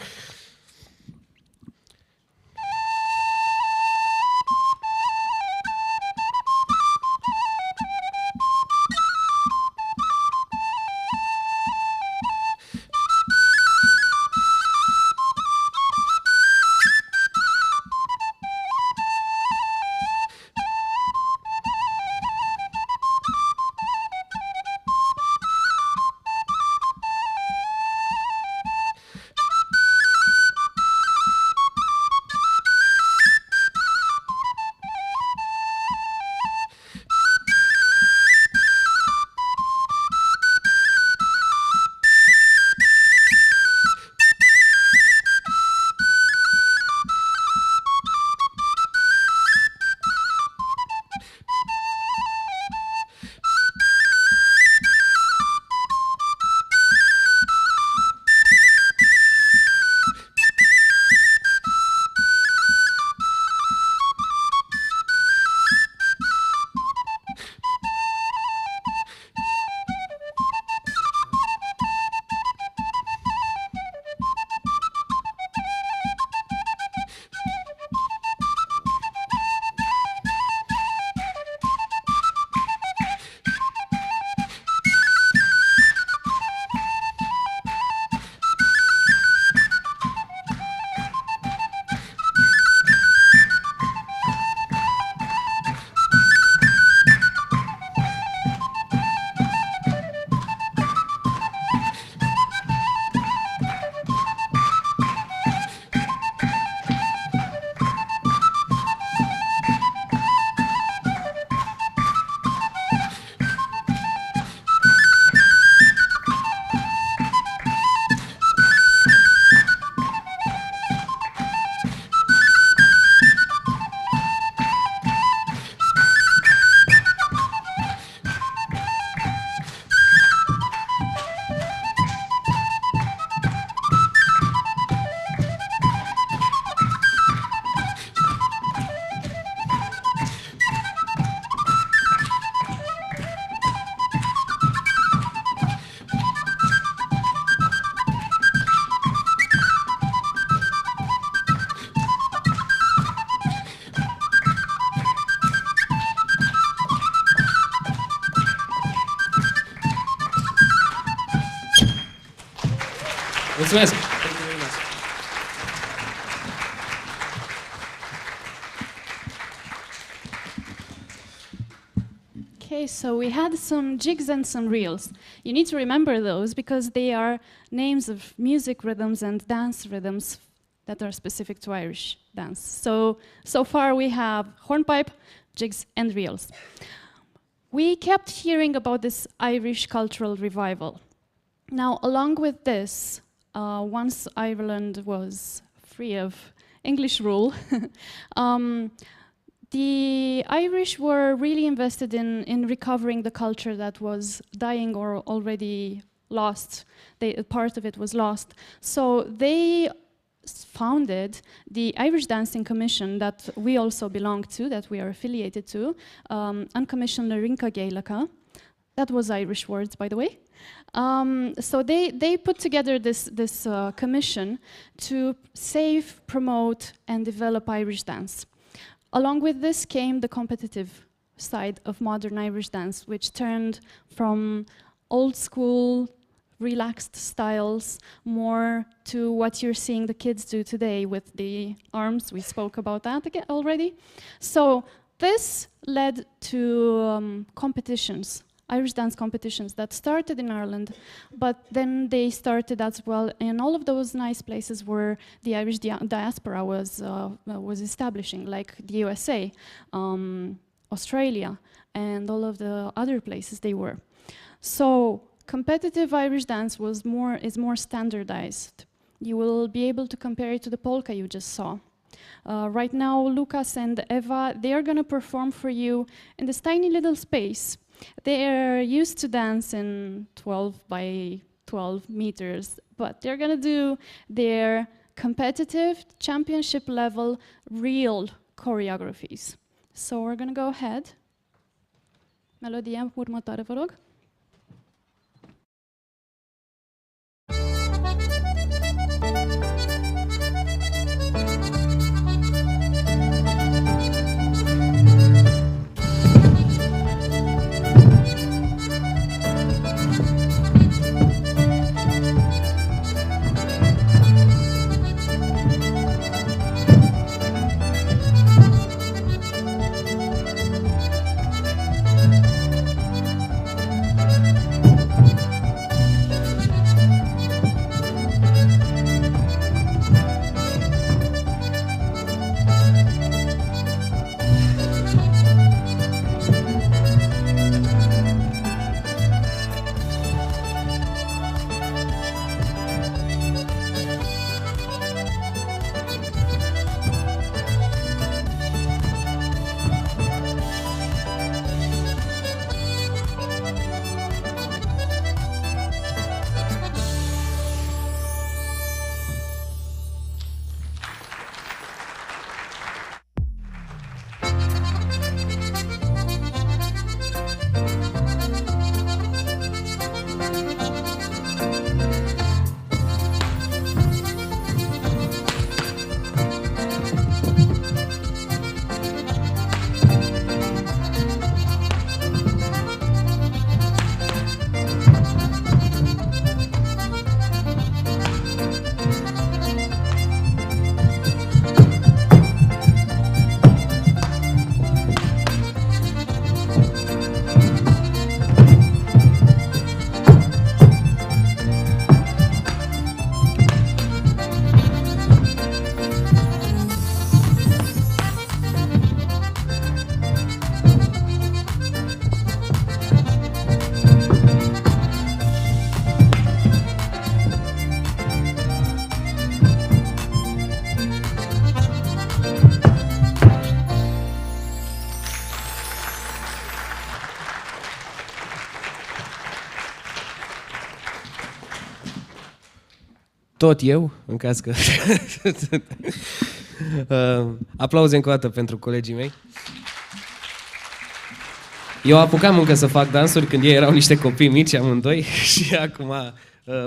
Mulțumesc! Okay, so we had some jigs and some reels. You need to remember those because they are names of music rhythms and dance rhythms that are specific to Irish dance. So far we have hornpipe, jigs, and reels. We kept hearing about this Irish cultural revival. Now, along with this, once Ireland was free of English rule, the Irish were really invested in recovering the culture that was dying or already lost. Part of it was lost. So they founded the Irish Dancing Commission that we also belong to, that we are affiliated to, Uncommissioned Rinka Gaelica. That was Irish words, by the way. So they put together this commission to save, promote, and develop Irish dance. Along with this came the competitive side of modern Irish dance, which turned from old school, relaxed styles more to what you're seeing the kids do today with the arms. We spoke about that again already. So this led to competitions, Irish dance competitions that started in Ireland, but then they started as well in all of those nice places where the Irish diaspora was establishing, like the USA, Australia, and all of the other places they were. So competitive Irish dance is more standardized. You will be able to compare it to the polka you just saw. Right now, Lucas and Eva, they are going to perform for you in this tiny little space. They are used to dance in 12 by 12 meters, but they're going to do their competitive, championship level, real choreographies. So we're going to go ahead. Melodia următoare, vă rog. Tot eu, în caz că... Aplauze încă o dată pentru colegii mei. Eu apucam încă să fac dansuri când ei erau niște copii mici, amândoi, și acum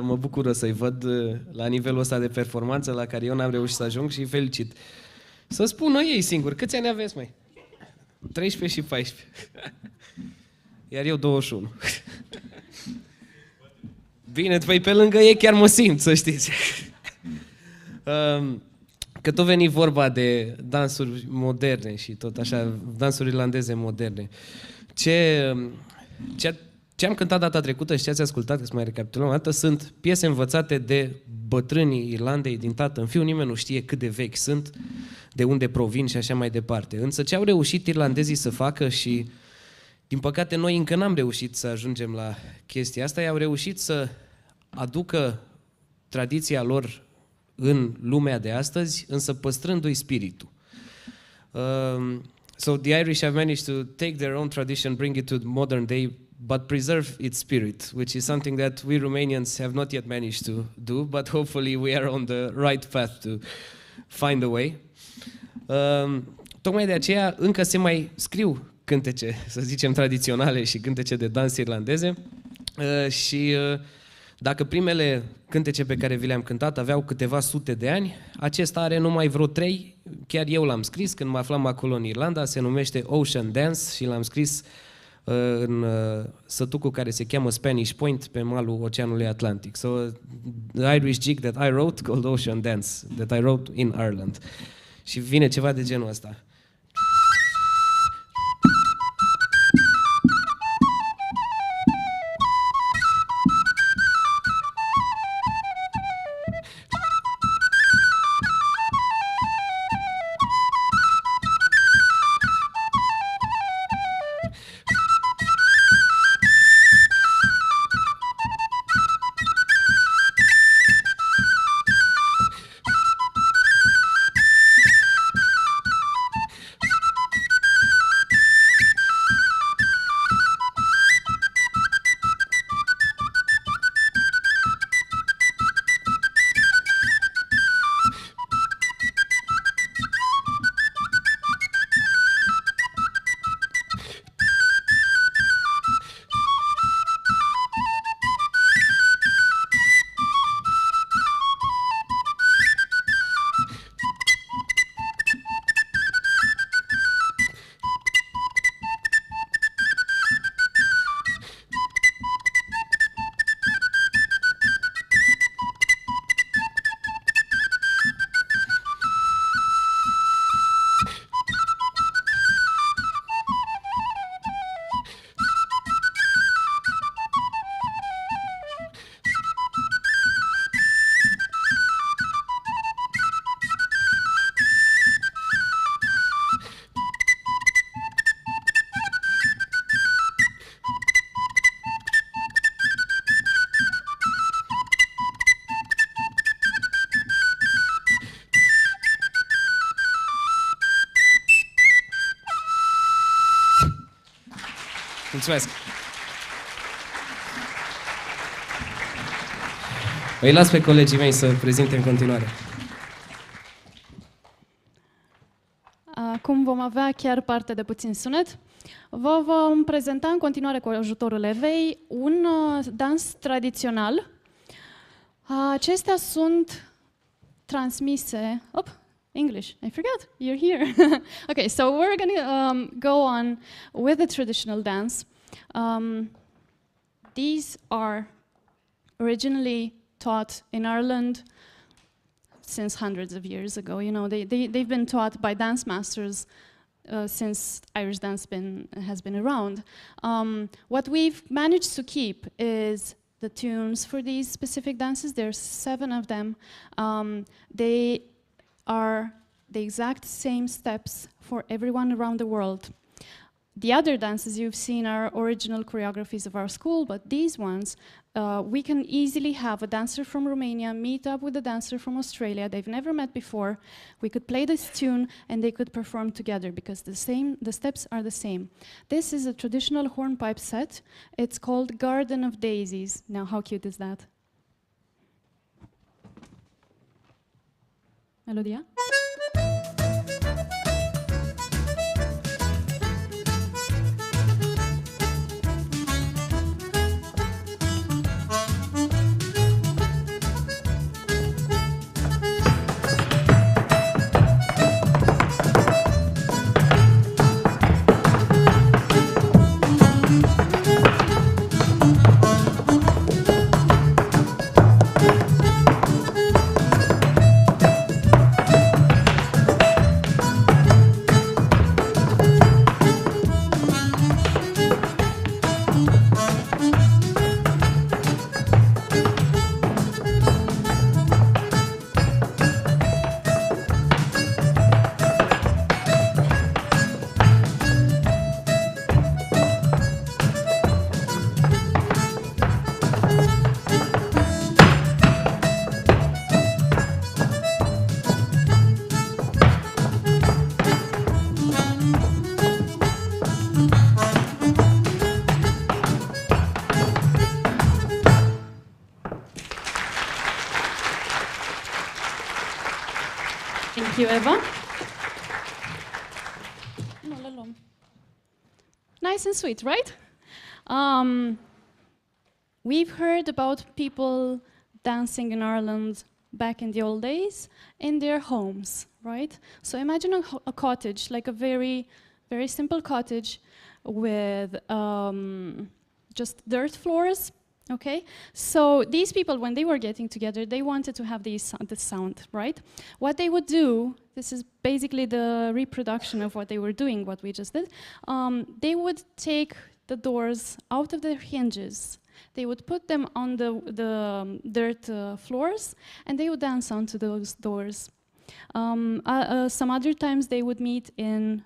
mă bucură să-i văd la nivelul ăsta de performanță la care eu n-am reușit să ajung și îi felicit. Să spună ei singuri, câți ani aveți, măi? 13 și 14. Iar eu 21. Bine, păi pe lângă ei chiar mă simt, să știți. Că tot veni vorba de dansuri moderne și tot așa, dansuri irlandeze moderne. Ce Ce am cântat data trecută și ce ați ascultat, că să mai recapitulăm o dată, sunt piese învățate de bătrânii Irlandei din tată în fiu. Nimeni nu știe cât de vechi sunt, de unde provin și așa mai departe. Însă ce au reușit irlandezii să facă și, din păcate, noi încă n-am reușit să ajungem la chestia asta, au reușit să aducă tradiția lor în lumea de astăzi, însă păstrându-i spiritul. So the Irish have managed to take their own tradition, bring it to modern day, but preserve its spirit, which is something that we Romanians have not yet managed to do, but hopefully we are on the right path to find a way. Tocmai de aceea încă se mai scriu cântece, să zicem, tradiționale și cântece de dans irlandeze și dacă primele cântece pe care vi le-am cântat aveau câteva sute de ani, acesta are numai vreo 3, chiar eu l-am scris când mă aflam acolo în Irlanda, se numește Ocean Dance și l-am scris în sătucul care se cheamă Spanish Point pe malul Oceanului Atlantic. So the Irish jig that I wrote called Ocean Dance, that I wrote in Ireland. Și vine ceva de genul ăsta. Mulțumesc! Îi las pe colegii mei să prezinte în continuare. Acum vom avea chiar parte de puțin sunet. Vă vom prezenta în continuare cu ajutorul Evei un dans tradițional. Acestea sunt transmise... English, I forgot, you're here. Okay, so we're going to go on with the traditional dance. These are originally taught in Ireland since hundreds of years ago. You know, they've been taught by dance masters since Irish dance has been around. What we've managed to keep is the tunes for these specific dances. There's 7 of them. They are the exact same steps for everyone around the world. The other dances you've seen are original choreographies of our school, but these ones, we can easily have a dancer from Romania meet up with a dancer from Australia. They've never met before. We could play this tune and they could perform together because the steps are the same. This is a traditional hornpipe set. It's called Garden of Daisies. Now, how cute is that? Melodia? Thank you, Eva. Nice and sweet, right? We've heard about people dancing in Ireland back in the old days in their homes, right? So imagine a cottage, like a very, very simple cottage with just dirt floors, okay? So these people, when they were getting together, they wanted to have the sound, right? What they would do, this is basically the reproduction of what they were doing, what we just did, they would take the doors out of their hinges. They would put them on the dirt floors, and they would dance onto those doors. Some other times they would meet in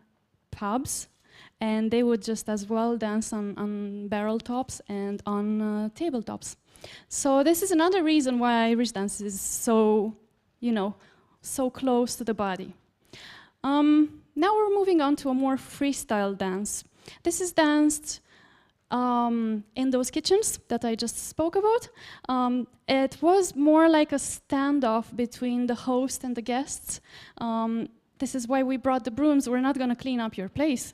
pubs, and they would just as well dance on barrel tops and on tabletops. So this is another reason why Irish dance is so, so close to the body. Now we're moving on to a more freestyle dance. This is danced in those kitchens that I just spoke about. It was more like a standoff between the host and the guests. This is why we brought the brooms. We're not going to clean up your place.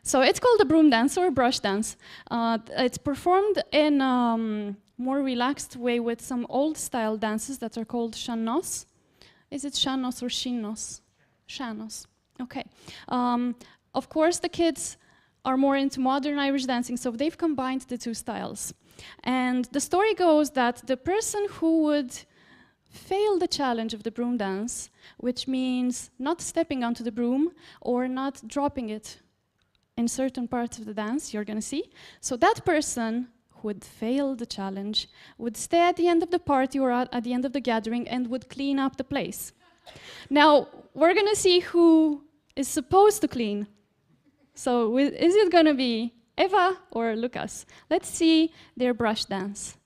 So it's called a broom dance or a brush dance. It's performed in a more relaxed way with some old-style dances that are called sean-nós. Is it sean-nós or shin-nós? Sean-nós. Okay. Of course, the kids are more into modern Irish dancing, so they've combined the two styles. And the story goes that the person who would fail the challenge of the broom dance, which means not stepping onto the broom or not dropping it in certain parts of the dance, you're going to see. So that person who would fail the challenge would stay at the end of the party or at the end of the gathering and would clean up the place. Now, we're going to see who is supposed to clean. So is it going to be Eva or Lucas? Let's see their brush dance.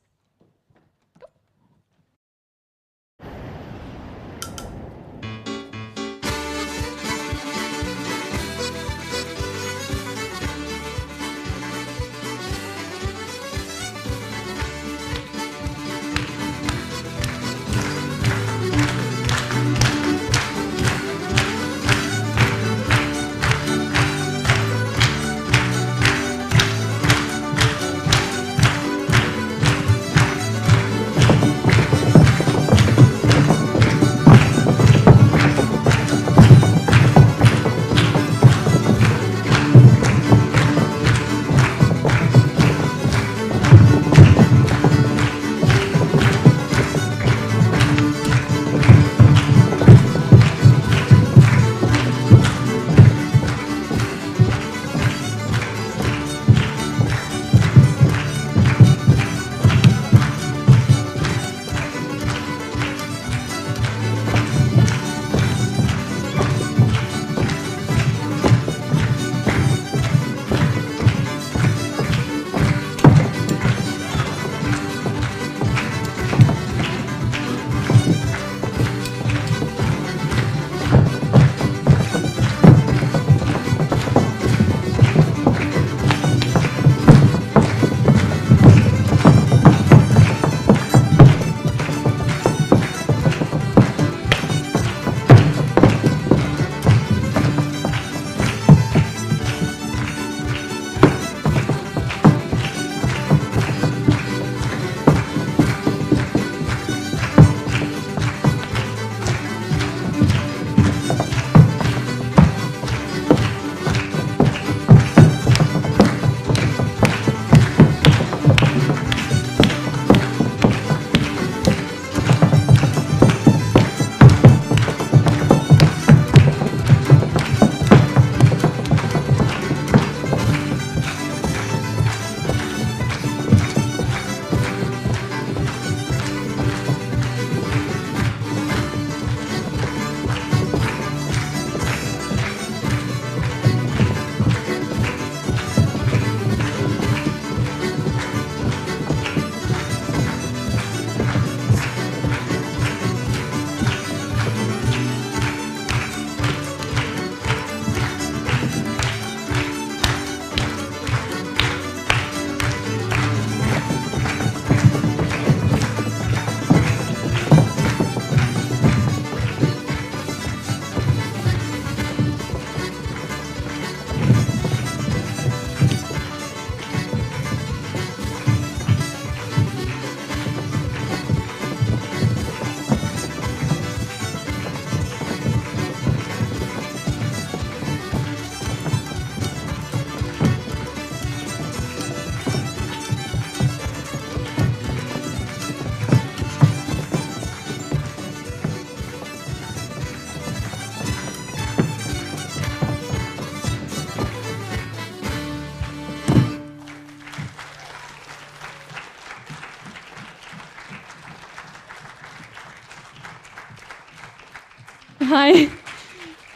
Hi.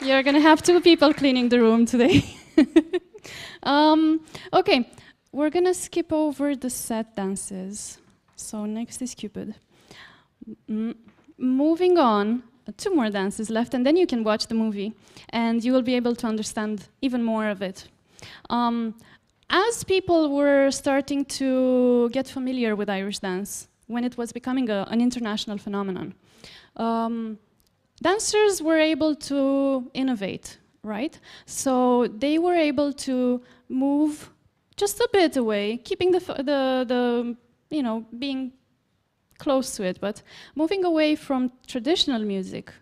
You're going to have two people cleaning the room today. Okay, we're going to skip over the set dances. So next is Cupid. Moving on, two more dances left, and then you can watch the movie, and you will be able to understand even more of it. As people were starting to get familiar with Irish dance, when it was becoming an international phenomenon, dancers were able to innovate, right? So they were able to move just a bit away, keeping the you know, being close to it, but moving away from traditional music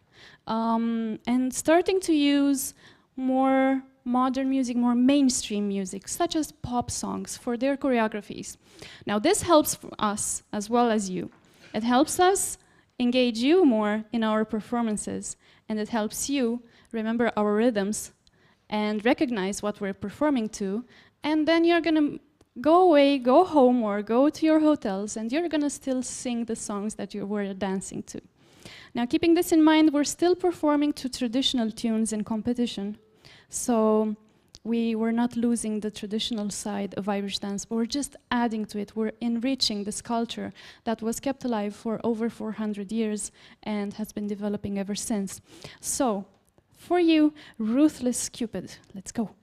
and starting to use more modern music, more mainstream music, such as pop songs for their choreographies. Now this helps us as well as you. It helps us engage you more in our performances, and it helps you remember our rhythms and recognize what we're performing to, and then you're gonna go away, go home, or go to your hotels, and you're gonna still sing the songs that you were dancing to. Now, keeping this in mind, we're still performing to traditional tunes in competition, so we were not losing the traditional side of Irish dance, but we're just adding to it. We're enriching this culture that was kept alive for over 400 years and has been developing ever since. So, for you, Ruthless Cupid. Let's go.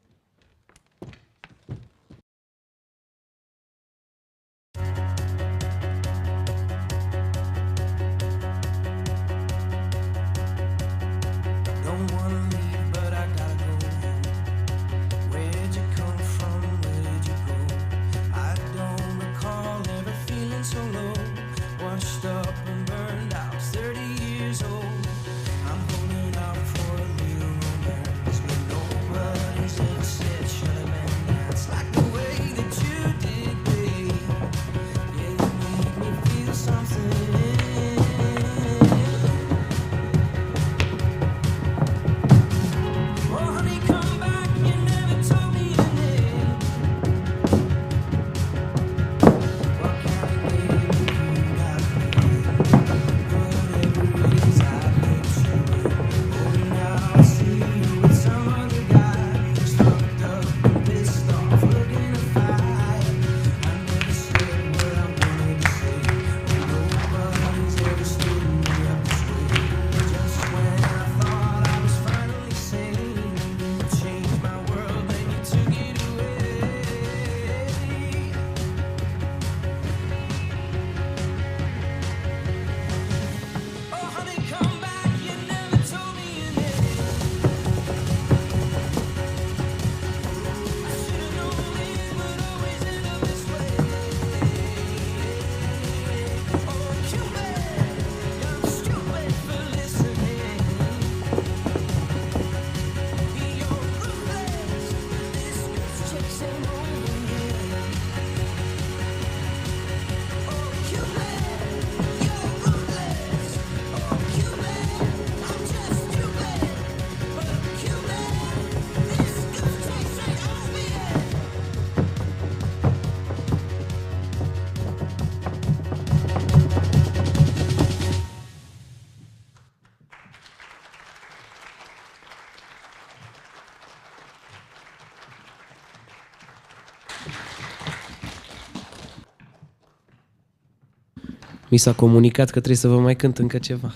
Mi s-a comunicat că trebuie să vă mai cânt încă ceva.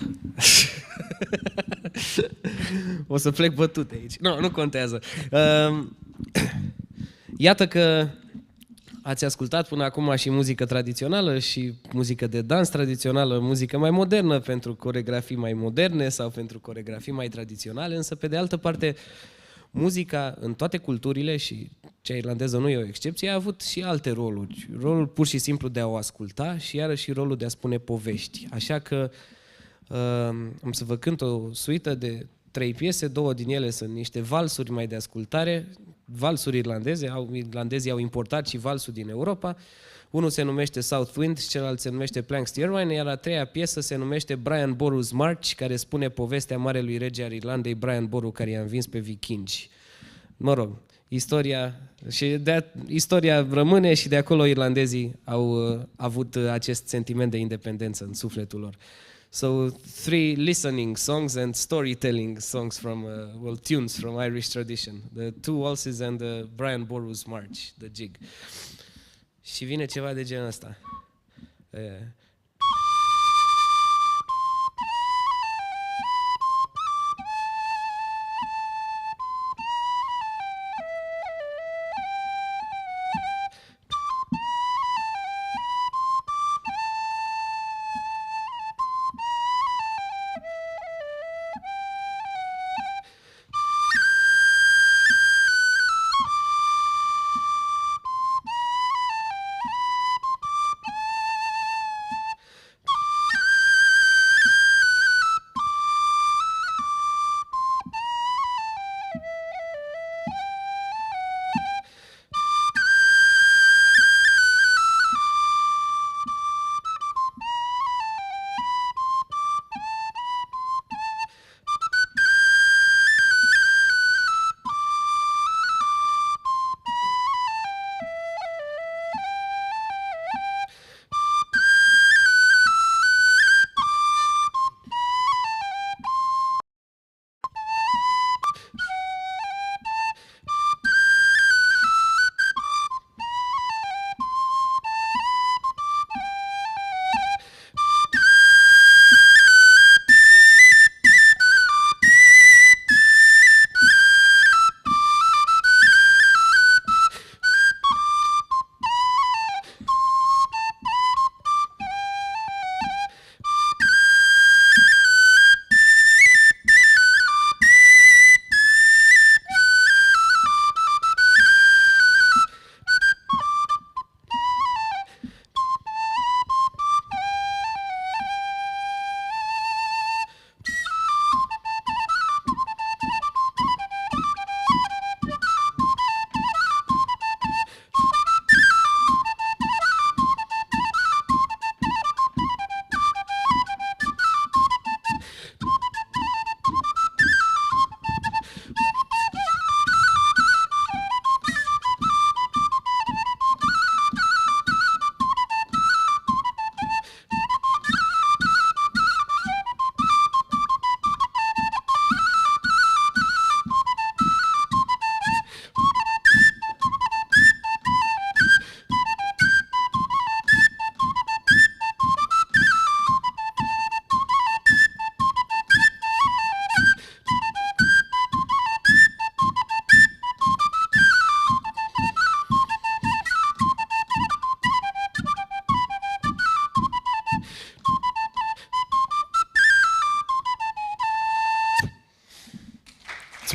O să plec bătute aici. Nu contează. Iată că ați ascultat până acum și muzică tradițională și muzică de dans tradițională, muzică mai modernă pentru coreografii mai moderne sau pentru coreografii mai tradiționale, însă pe de altă parte muzica în toate culturile, și cea irlandeză nu e o excepție, a avut și alte roluri. Rolul pur și simplu de a o asculta și iarăși rolul de a spune povești. Așa că am să vă cânt o suită de 3 piese, 2 din ele sunt niște valsuri mai de ascultare, valsuri irlandeze, irlandezii au importat și valsul din Europa. Unul se numește South Wind, celălalt se numește Plank Steerwine, iar a 3-a piesă se numește Brian Boru's March, care spune povestea marelui rege al Irlandei, Brian Boru, care i-a învins pe vikingi. Mă rog, istoria rămâne și de acolo irlandezii au avut acest sentiment de independență în sufletul lor. So 3 listening songs and storytelling songs from, well, tunes from Irish tradition. The 2 waltzes and the Brian Boru's march, the jig. Și vine ceva de genul ăsta.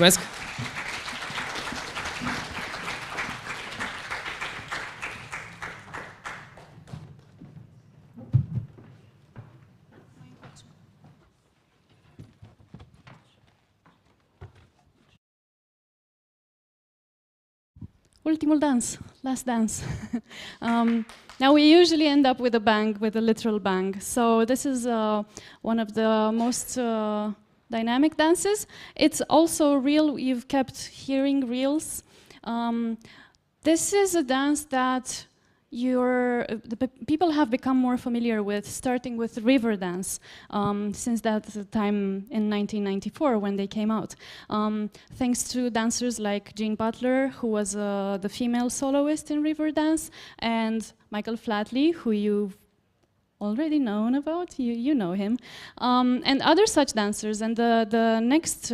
Mulțumesc! Ultimul dance, last dance. Now we usually end up with a bang, with a literal bang. So this is one of the most dynamic dances. It's also real. You've kept hearing reels. This is a dance that people have become more familiar with, starting with river dance, since that time in 1994 when they came out. Thanks to dancers like Jean Butler, who was the female soloist in river dance, and Michael Flatley, who you've already known about, you know him, and other such dancers. And the next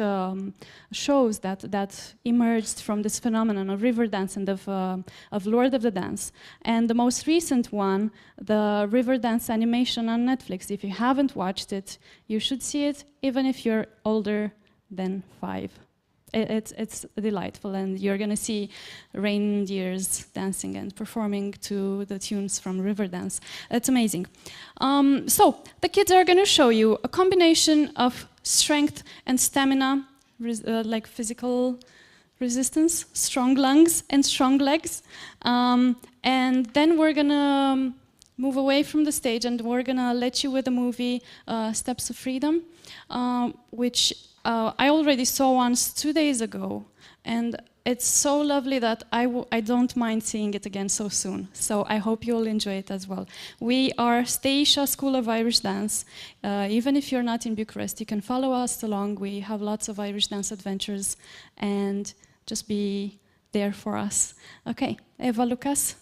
shows that emerged from this phenomenon of river dance and of Lord of the Dance. And the most recent one, the river dance animation on Netflix. If you haven't watched it, you should see it, even if you're older than 5. It's delightful, and you're going to see reindeers dancing and performing to the tunes from river dance. It's amazing. So the kids are going to show you a combination of strength and stamina, like physical resistance, strong lungs and strong legs. And then we're going to move away from the stage, and we're going to let you with the movie Steps of Freedom, which I already saw once 2 days ago, and it's so lovely that I don't mind seeing it again so soon. So I hope you'll enjoy it as well. We are Statia School of Irish Dance. Even if you're not in Bucharest, you can follow us along. We have lots of Irish dance adventures, and just be there for us. Okay, Eva, Lucas.